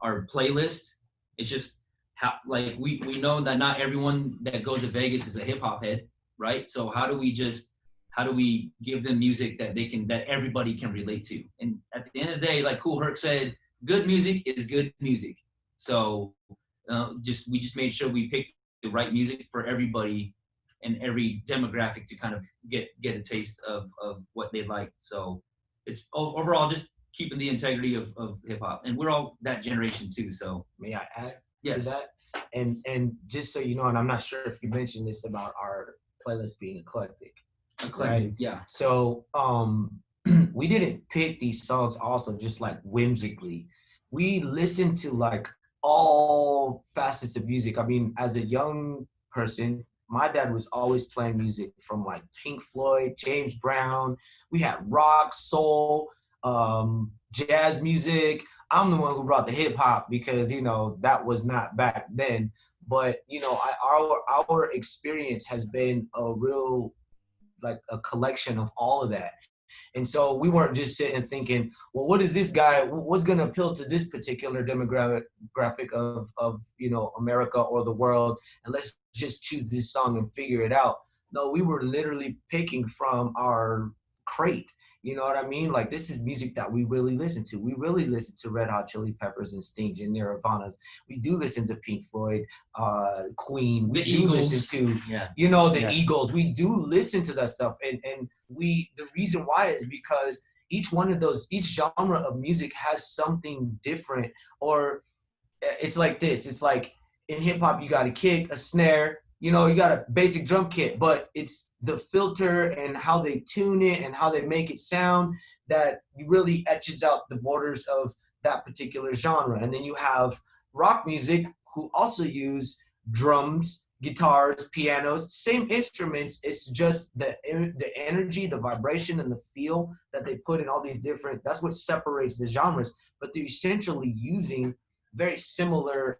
playlist, it's just how, like we know that not everyone that goes to Vegas is a hip hop head, right? So how do we give them music that everybody can relate to? And at the end of the day, like Kool Herc said, good music is good music. So we just made sure we picked the right music for everybody and every demographic to kind of get a taste of what they like. So it's overall just keeping the integrity of hip hop, and we're all that generation too. So may I add yes. to that? And just so you know, and I'm not sure if you mentioned this about our playlist being eclectic. Right? Yeah. So we didn't pick these songs also just like whimsically. We listened to like all facets of music. I mean, as a young person, my dad was always playing music from like Pink Floyd, James Brown. We had rock, soul, jazz music. I'm the one who brought the hip hop because, that was not back then. But, our experience has been a real, like a collection of all of that. And so we weren't just sitting thinking, well, what is this guy, what's going to appeal to this particular demographic of America or the world, and let's just choose this song and figure it out. No, we were literally picking from our crate. You know what I mean? Like, this is music that we really listen to. We really listen to Red Hot Chili Peppers and Stings and Nirvana's. We do listen to Pink Floyd, Queen. We do listen to, Eagles. We do listen to that stuff. And the reason why is because each genre of music has something different. Or it's like this. It's like in hip hop, you got a kick, a snare, you got a basic drum kit, but it's the filter and how they tune it and how they make it sound that really etches out the borders of that particular genre. And then you have rock music who also use drums, guitars, pianos, same instruments. It's just the energy, the vibration, and the feel that they put in all these different, that's what separates the genres. But they're essentially using very similar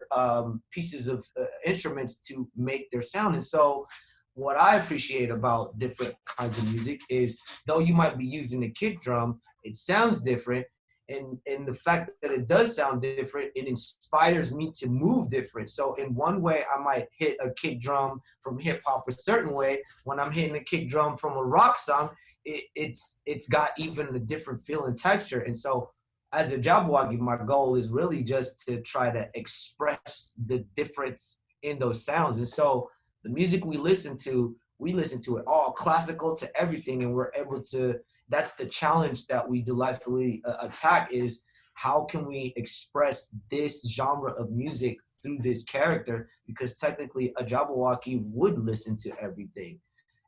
pieces of instruments to make their sound. And so what I appreciate about different kinds of music is, though you might be using a kick drum, it sounds different. And the fact that it does sound different, it inspires me to move different. So in one way, I might hit a kick drum from hip hop a certain way. When I'm hitting a kick drum from a rock song, it's got even a different feel and texture. And so as a Jabbawockeez, my goal is really just to try to express the difference in those sounds. And so The music we listen to it all classical to everything, and we're able to. That's the challenge that we delightfully attack is how can we express this genre of music through this character? Because technically a Jabbawockeez would listen to everything.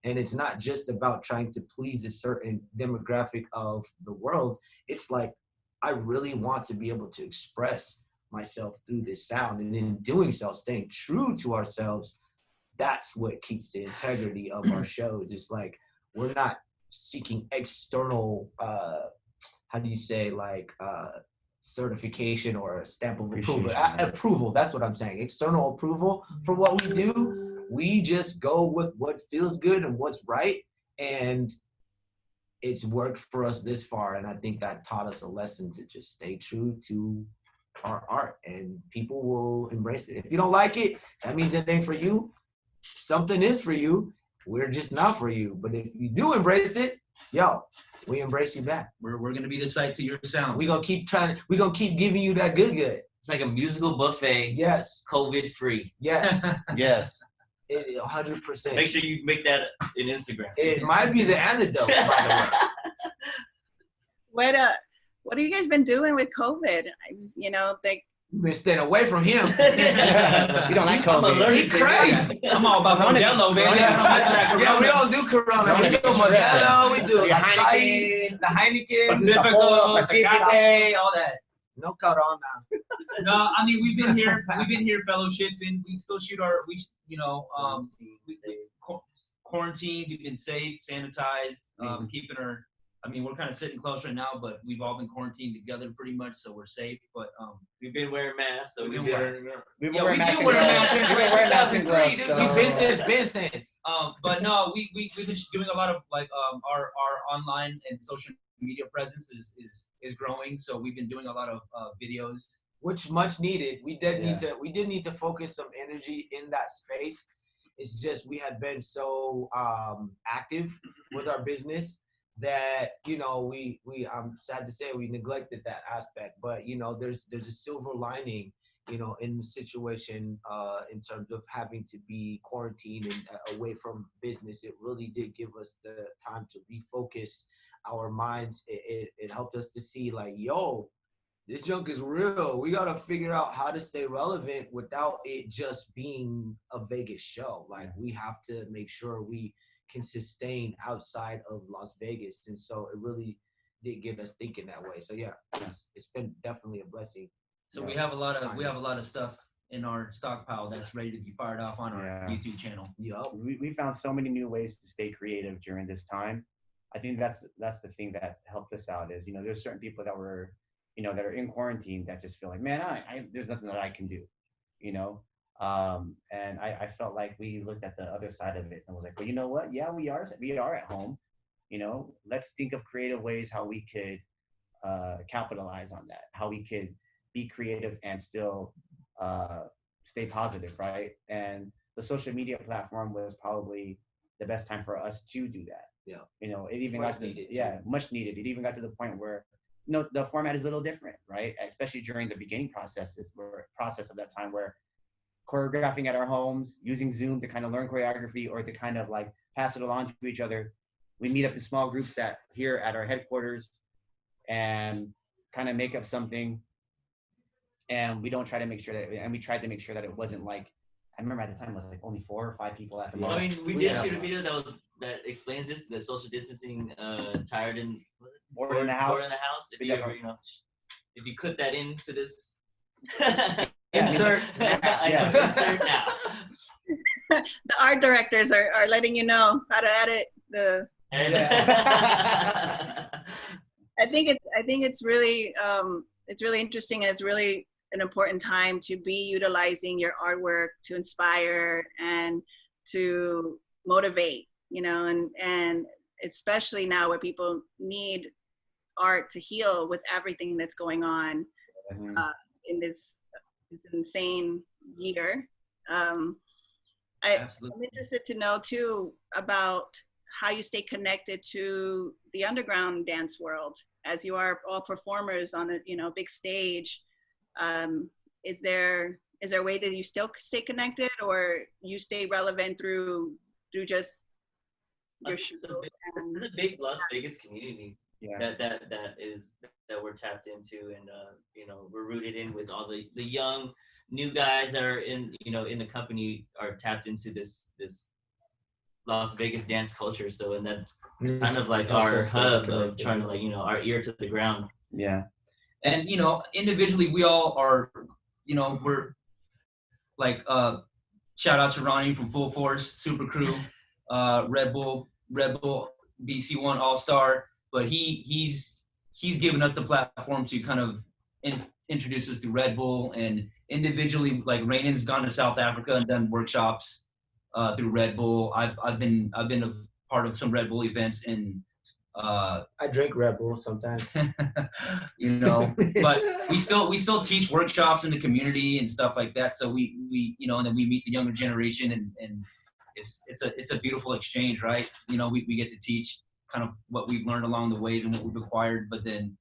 And it's not just about trying to please a certain demographic of the world. It's like, I really want to be able to express myself through this sound. And in doing so, staying true to ourselves, that's what keeps the integrity of our shows. It's like, we're not seeking external, how do you say, like certification or a stamp of approval. Approval, that's what I'm saying. External approval for what we do. We just go with what feels good and what's right. And it's worked for us this far. And I think that taught us a lesson to just stay true to our art, and people will embrace it. If you don't like it, that means it ain't for you. Something is for you. We're just not for you. But if you do embrace it, yo, we embrace you back. We're gonna be the site to your sound. We're gonna keep giving you that good. It's like a musical buffet. Yes. COVID free. Yes. Yes. 100%. Make sure you make that in Instagram. It might be the antidote, by the way. What have you guys been doing with COVID? You know, like, We've been staying away from him. We don't like COVID. He crazy. I'm all about Modelo, baby. Yeah, we don't do Corona. We do Modelo. We do Heineken. the Heineken. Pacifico, all that. No Corona. No, I mean we've been here fellowshipping. We still shoot quarantined. We've been safe, sanitized, keeping our. I mean, we're kind of sitting close right now, but we've all been quarantined together pretty much, so we're safe. But we've been wearing masks, so We've been wearing masks and gloves. We've been since. But no, we've been doing a lot of like our online and social media presence is growing, so we've been doing a lot of videos, which much needed. We did need to focus some energy in that space. It's just we had been so active with our business that I'm sad to say we neglected that aspect. But there's a silver lining in the situation in terms of having to be quarantined and away from business. It really did give us the time to refocus our minds. It helped us to see like, yo, this junk is real. We got to figure out how to stay relevant without it just being a Vegas show. Like, we have to make sure we can sustain outside of Las Vegas. And so it really did get us thinking that way. So yeah, it's been definitely a blessing. So we have a lot of stuff in our stockpile that's ready to be fired off on our YouTube channel. Yup. We found so many new ways to stay creative during this time. I think that's the thing that helped us out is, there's certain people that were, that are in quarantine that just feel like, man, there's nothing that I can do, and I felt like we looked at the other side of it and was like, well, you know what? Yeah, we are at home, let's think of creative ways how we could capitalize on that, how we could be creative and still stay positive, right? And the social media platform was probably the best time for us to do that. Yeah. It even got to much needed. It even got to the point where the format is a little different, right? Especially during the beginning process of that time where choreographing at our homes, using Zoom to kind of learn choreography or to kind of like pass it along to each other. We meet up in small groups here at our headquarters and kind of make up something. And we don't try to make sure we tried to make sure that it wasn't like, I remember at the time it was like only 4 or 5 people at the most. I mean, we did shoot a video that explains this, the social distancing, tired and bored in the house. If you clip that into this, insert. Insert now. The art directors are letting you know how to edit the. I think it's really interesting, and it's really an important time to be utilizing your artwork to inspire and to motivate, and especially now where people need art to heal with everything that's going on in this insane year. I'm interested to know too about how you stay connected to the underground dance world, as you are all performers on a big stage. Is there is there a way that you still stay connected, or you stay relevant through just your show? There's a big Las Vegas community Yeah. that we're tapped into, and you know, we're rooted in with all the young new guys that are in, you know, in the company are tapped into this Las Vegas dance culture. So, and that's kind of like our hub of trying to, like, you know, our ear to the ground. Yeah. And, you know, individually, we all are, you know, we're like, shout out to Ronnie from Full Force, Super Crew, Red Bull BC1 All-Star. But he's given us the platform to kind of introduce us to Red Bull, and individually, like Rainen's gone to South Africa and done workshops through Red Bull. I've been a part of some Red Bull events, and I drink Red Bull sometimes. you know, but we still teach workshops in the community and stuff like that. So we you know, and then we meet the younger generation, and it's a beautiful exchange, right? You know, we get to teach kind of what we've learned along the ways and what we've acquired, but then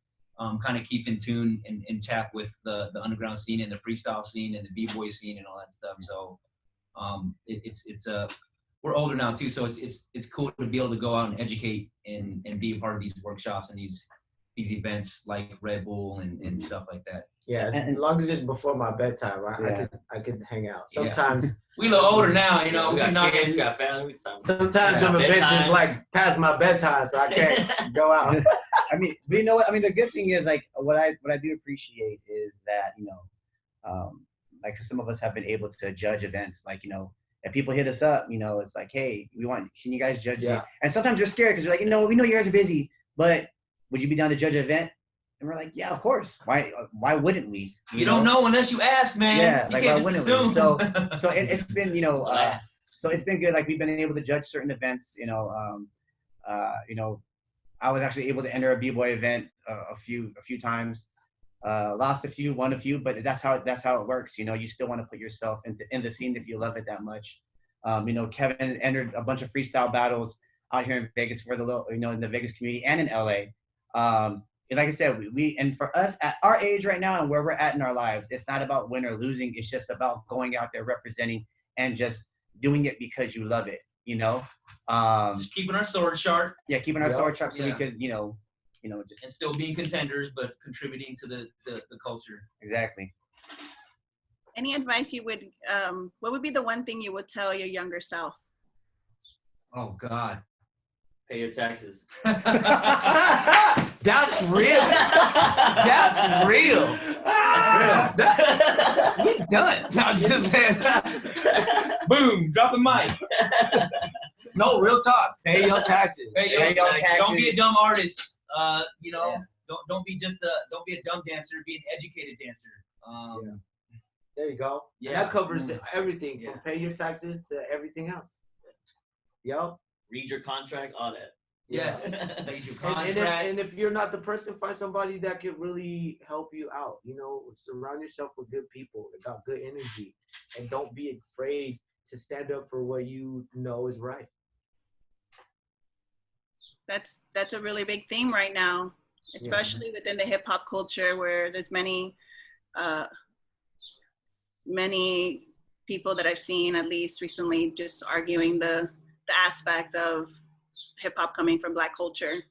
kind of keep in tune and tap with the underground scene and the freestyle scene and the b-boy scene and all that stuff. So we're older now too, so it's cool to be able to go out and educate and be a part of these workshops and these events like Red Bull and stuff like that. Yeah, as long as it's before my bedtime, I could hang out. Sometimes we a little older now, you know. We got kids, we got family. Sometimes some events is like past my bedtime, so I can't go out. I mean, but you know what? I mean, the good thing is, like, what I do appreciate is that, you know, like, some of us have been able to judge events. Like, you know, if people hit us up, you know, it's like, hey, can you guys judge it? And sometimes you're scared because you're like, you know, we know you guys are busy, but would you be down to judge an event? And we're like, yeah, of course. Why wouldn't we? You don't know unless you ask, man. Yeah, you like, can't why just wouldn't we? assume. So it's been, you know, so it's been good. Like, we've been able to judge certain events. You know, I was actually able to enter a b-boy event a few times. Lost a few, won a few, but that's how it works. You know, you still want to put yourself in the scene if you love it that much. You know, Kevin entered a bunch of freestyle battles out here in Vegas for in the Vegas community and in LA. And like I said, and for us at our age right now and where we're at in our lives, it's not about win or losing. It's just about going out there representing and just doing it because you love it. You know, just keeping our sword sharp. Yeah, keeping our sword sharp so we could, you know, just, and still being contenders, but contributing to the culture. Exactly. Any advice you would, what would be the one thing you would tell your younger self? Oh God. Pay your taxes. That's real. That's real. We're done. No, I'm just saying. Boom, drop a mic. No, real talk. Pay your taxes. Pay your taxes. Don't be a dumb artist. You know, don't be a dumb dancer. Be an educated dancer. There you go. Yeah, and that covers everything from pay your taxes to everything else. Yep. Read your contract, all that. Yes. Read your contract. And if you're not the person, find somebody that can really help you out. You know, surround yourself with good people that got good energy, and don't be afraid to stand up for what you know is right. That's a really big theme right now, especially within the hip hop culture, where there's many people that I've seen, at least recently, just arguing the aspect of hip hop coming from Black culture.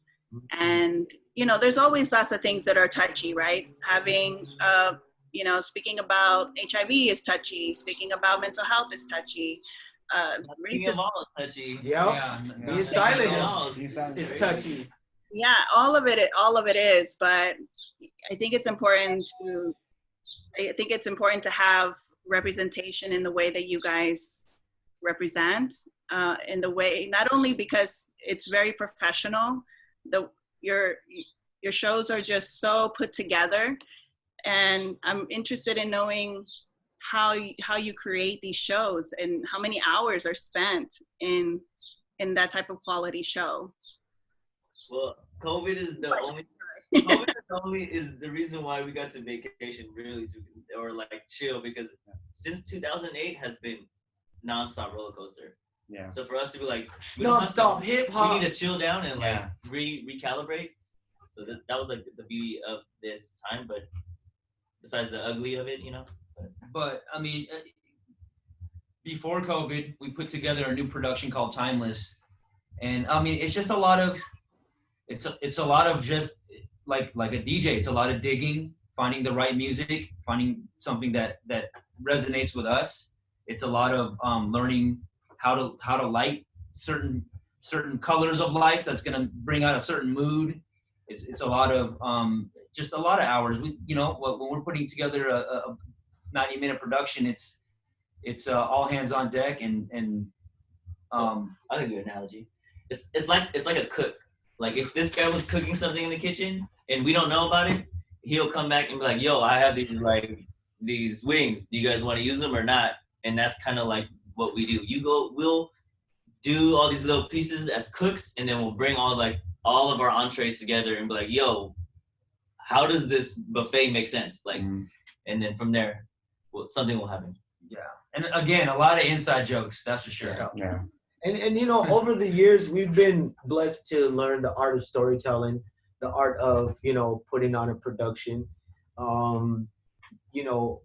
And, you know, there's always lots of things that are touchy, right? Having, you know, speaking about HIV is touchy, speaking about mental health is touchy. Being all touchy. Being silent is touchy. Yeah, all of it is, but I think it's important to have representation in the way that you guys represent, in the way, not only because it's very professional, your shows are just so put together, and I'm interested in knowing how you create these shows and how many hours are spent in that type of quality show. Well, COVID is the reason why we got to vacation, really, or like chill, because since 2008 has been nonstop roller coaster. Yeah. So for us to be like nonstop hip hop, we need to chill down and like recalibrate. So that was like the beauty of this time. But besides the ugly of it, you know. But I mean, before COVID, we put together a new production called Timeless, and I mean, it's just a lot of, it's a lot of just like a DJ. It's a lot of digging, finding the right music, finding something that resonates with us. It's a lot of learning how to light certain colors of lights that's gonna bring out a certain mood. It's a lot of just a lot of hours. We, you know, when we're putting together a 90-minute production, it's all hands on deck and I'll give you an analogy. It's like a cook. Like if this guy was cooking something in the kitchen and we don't know about it, he'll come back and be like, "Yo, I have these wings. Do you guys want to use them or not?" And that's kind of like what we do. We'll do all these little pieces as cooks, and then we'll bring all of our entrees together and be like, "Yo, how does this buffet make sense?" Like, and then from there, something will happen. yeah. And again, a lot of inside jokes, that's for sure. Yeah. And you know, over the years, we've been blessed to learn the art of storytelling, the art of, you know, putting on a production, you know,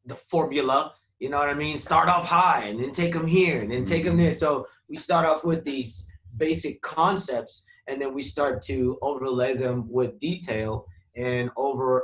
the formula, you know what I mean? Start off high and then take them here and then take them there. So we start off with these basic concepts and then we start to overlay them with detail. And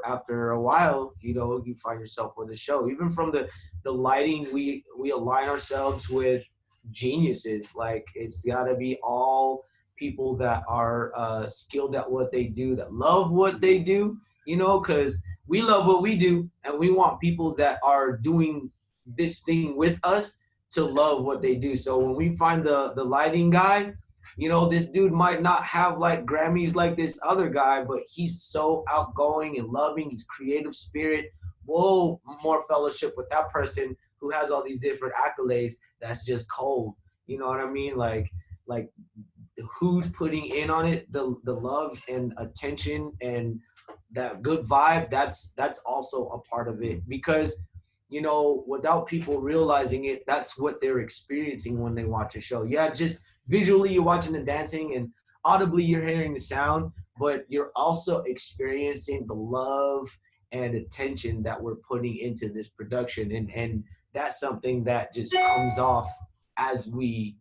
after a while, you know, you find yourself with a show. Even from the lighting, we align ourselves with geniuses. Like, it's got to be all people that are skilled at what they do, that love what they do, you know, because we love what we do and we want people that are doing this thing with us to love what they do. So when we find the lighting guy, you know, this dude might not have like Grammys like this other guy, but he's so outgoing and loving. He's creative spirit. Whoa, more fellowship with that person who has all these different accolades. That's just cold. You know what I mean? Like who's putting in on it, the love and attention and that good vibe. That's also a part of it, because, you know, without people realizing it, that's what they're experiencing when they watch a show. Yeah, just visually you're watching the dancing and audibly you're hearing the sound, but you're also experiencing the love and attention that we're putting into this production. And that's something that just comes off as we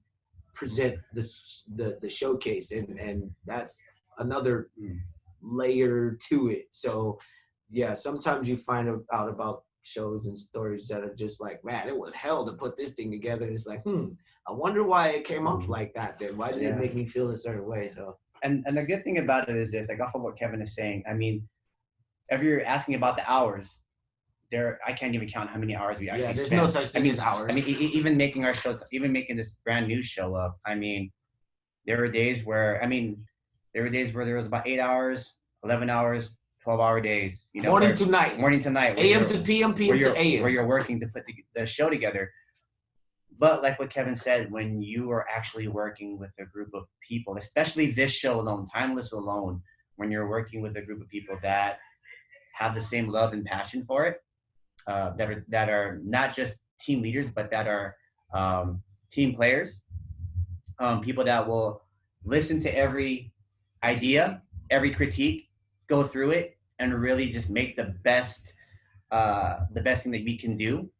present the showcase. And that's another layer to it. So yeah, sometimes you find out about shows and stories that are just like, man, it was hell to put this thing together. It's like, I wonder why it came off like that then. Why did it make me feel a certain way? So and the good thing about it is this, like off of what Kevin is saying, I mean, if you're asking about the hours, I can't even count how many hours we actually there's spent. no such thing as hours. I mean, even making our show, even making this brand new show up, I mean, there were days where there was about 8 hours, 11 hours, 12-hour days. You know, morning to night. AM to PM, PM to AM. Where you're working to put the show together. But like what Kevin said, when you are actually working with a group of people, especially this show alone, Timeless alone, when you're working with a group of people that have the same love and passion for it, that are not just team leaders, but that are team players, people that will listen to every idea, every critique, go through it, and really just make the best thing that we can do.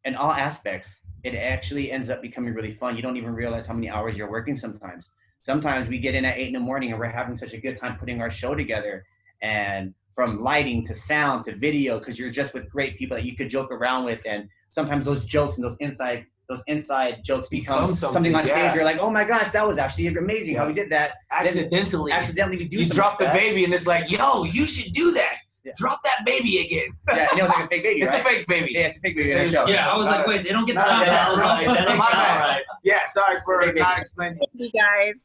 In all aspects, it actually ends up becoming really fun. You don't even realize how many hours you're working sometimes. Sometimes we get in at 8 a.m. and we're having such a good time putting our show together, and from lighting to sound to video, because you're just with great people that you could joke around with. And sometimes those jokes and those inside jokes become something on stage where you're like, oh my gosh, that was actually amazing how we did that. Accidentally you drop the baby and it's like, yo, you should do that. Yeah. Drop that baby again. Yeah, and it was like a fake baby, It's right? a fake baby. Yeah, it's a fake baby. Show. Yeah, I was like, wait, they don't get the I was like, that doesn't sound right. Yeah, sorry for not explaining. You guys.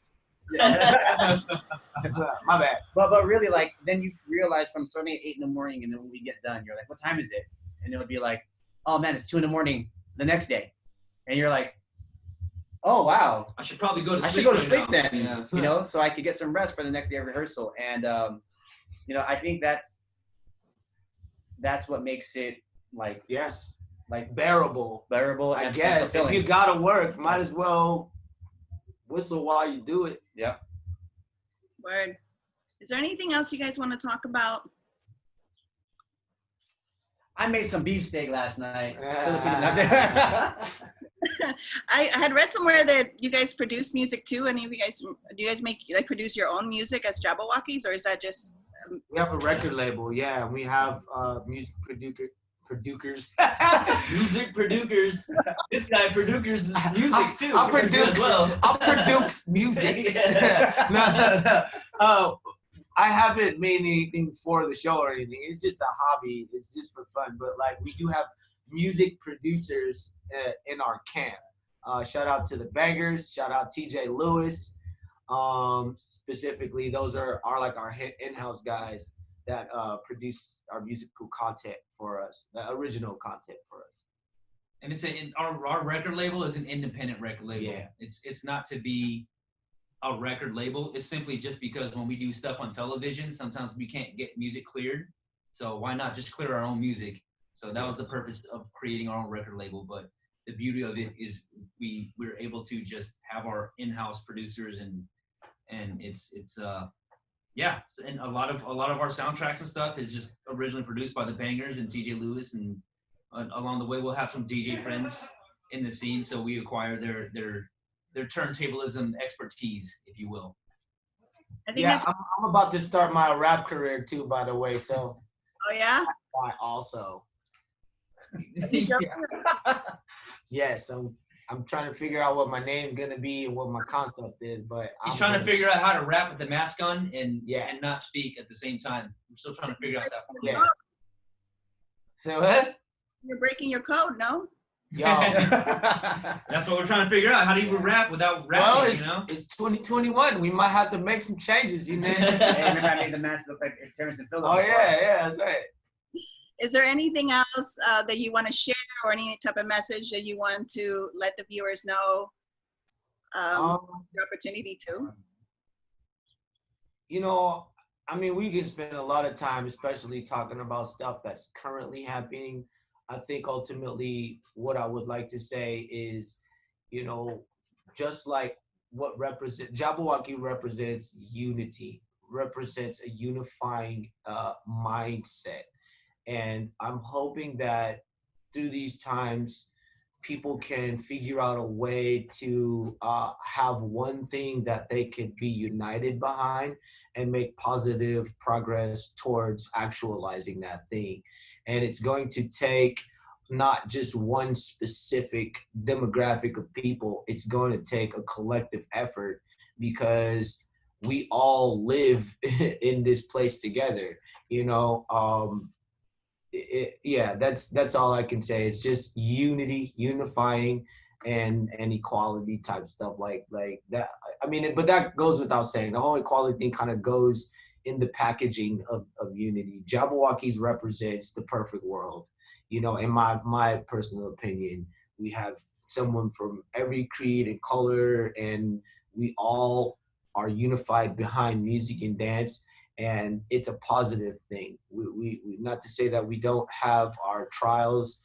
My bad. But really, like, then you realize from starting at 8 a.m. and then when we get done, you're like, what time is it? And it'll be like, oh man, it's 2 a.m. the next day. And you're like, oh wow, I should probably go to sleep. I should go to sleep then, yeah. you know, so I could get some rest for the next day of rehearsal. And you know, I think that's what makes it like bearable. I guess if you gotta work, might as well whistle while you do it. Yeah. Word. Is there anything else you guys want to talk about? I made some beefsteak last night. I had read somewhere that you guys produce music too. Any of you guys, do you guys produce your own music as Jabbawockeez, or is that just? We have a record label, yeah. We have music producers. Music producers. This guy produces music too. I'll produce as well. I'll produce music. No. I haven't made anything for the show or anything. It's just a hobby. It's just for fun. But like, we do have music producers in our camp. Shout out to the Bangers. Shout out TJ Lewis. Specifically, those are like our in-house guys that produce our musical content for us, the original content for us. And it's our record label is an independent record label. Yeah. It's not to be a record label. It's simply just because when we do stuff on television, sometimes we can't get music cleared. So why not just clear our own music? So that was the purpose of creating our own record label. But the beauty of it is we're able to just have our in-house producers and it's yeah. And a lot of our soundtracks and stuff is just originally produced by the Bangers and TJ Lewis, and along the way we'll have some DJ friends in the scene, so we acquire their turntablism expertise, if you will. I think Yeah, I'm about to start my rap career too, by the way. So. Oh yeah. I also. Yeah. Yes, I'm trying to figure out what my name's gonna be and what my concept is, but He's trying to figure out how to rap with the mask on and not speak at the same time. We're still trying to figure out that. Yeah. So what? You're breaking your code, no? Yo. That's what we're trying to figure out. How do you rap without rapping? Well, it's 2021. We might have to make some changes, you know. Hey, remember I made the mask look like Terrence and Phillips. Oh yeah, that's right. Is there anything else that you want to share, or any type of message that you want to let the viewers know? The opportunity to. You know, I mean, we can spend a lot of time, especially talking about stuff that's currently happening. I think ultimately what I would like to say is, you know, just like what Jabbawockeez represents unity, represents a unifying mindset. And I'm hoping that through these times, people can figure out a way to have one thing that they could be united behind and make positive progress towards actualizing that thing. And it's going to take not just one specific demographic of people. It's going to take a collective effort, because we all live in this place together, you know. That's all I can say. It's just unity, unifying, and equality type stuff like that. I mean, but that goes without saying. The whole equality thing kind of goes in the packaging of unity. Jabbawockeez represents the perfect world. You know, in my personal opinion, we have someone from every creed and color, and we all are unified behind music and dance. And it's a positive thing. We not to say that we don't have our trials,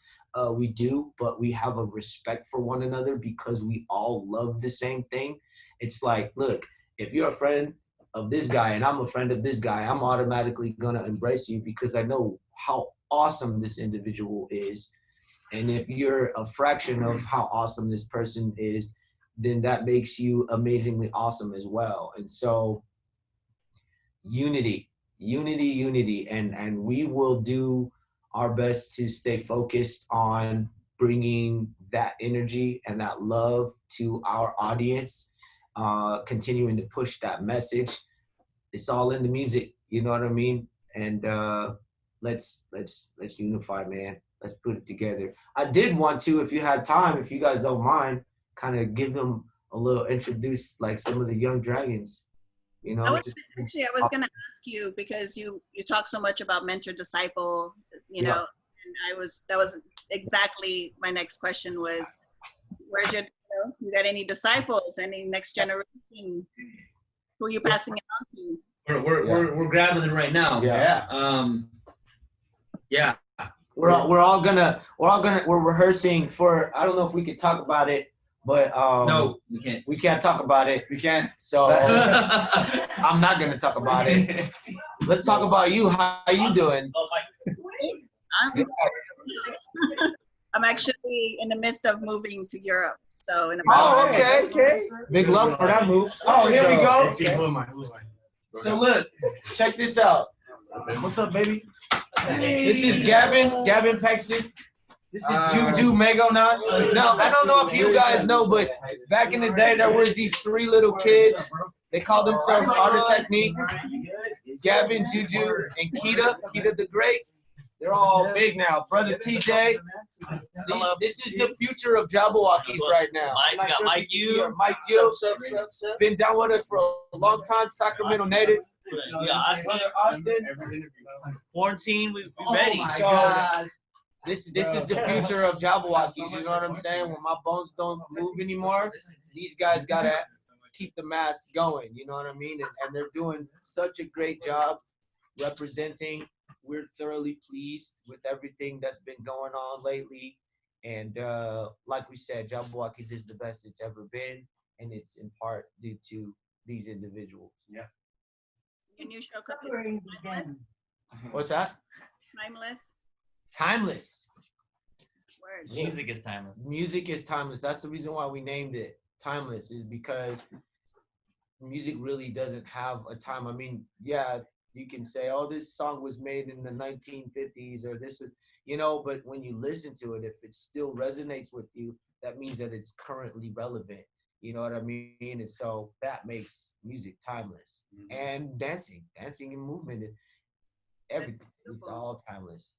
we do, but we have a respect for one another because we all love the same thing. It's like, look, if you're a friend of this guy and I'm a friend of this guy, I'm automatically gonna embrace you because I know how awesome this individual is. And if you're a fraction of how awesome this person is, then that makes you amazingly awesome as well. And so unity, and we will do our best to stay focused on bringing that energy and that love to our audience, continuing to push that message. It's all in the music, you know what I mean? And let's unify, man. Let's put it together. I did want to, if you had time, if you guys don't mind, kind of give them a little introduce like some of the young dragons. You know, I was going to ask you, because you talk so much about mentor disciple, you know, and that was exactly my next question was, where's your, you got any disciples, any next generation? Who are you passing it on to? We're grabbing them right now. Yeah. We're rehearsing for, I don't know if we could talk about it, but no, we can't. We can't talk about it. We can't. So I'm not gonna talk about it. Let's talk about you. How are you doing? I'm actually in the midst of moving to Europe. So in Oh, about okay. Big love for that move. Oh, here we go. So look, check this out. What's up, baby? This is Gavin Paxton. This is Juju Mago now. Now, I don't know if you guys know, but back in the day, there was these three little kids. They called themselves Art of Technique. Gavin, Juju, and Keita the Great. They're all big now. Brother TJ. This is the future of Jabbawockeez right now. Mike Yu. Mike Yu. Been down with us for a long time. Sacramento native. Austin. Quarantine, we ready. So, this is the future of Jabbawockeez. You know what I'm saying? When my bones don't move anymore, these guys gotta keep the mask going. You know what I mean? And they're doing such a great job representing. We're thoroughly pleased with everything that's been going on lately. And like we said, Jabbawockeez is the best it's ever been, and it's in part due to these individuals. Yeah. your new show is Timeless. What's that? Timeless. Timeless. Word. Music is timeless. Music is timeless. That's the reason why we named it Timeless, is because music really doesn't have a time. I mean, yeah, you can say, oh, this song was made in the 1950s or this was, you know, but when you listen to it, if it still resonates with you, that means that it's currently relevant. You know what I mean? And so that makes music timeless. And dancing and movement, everything. It's all timeless.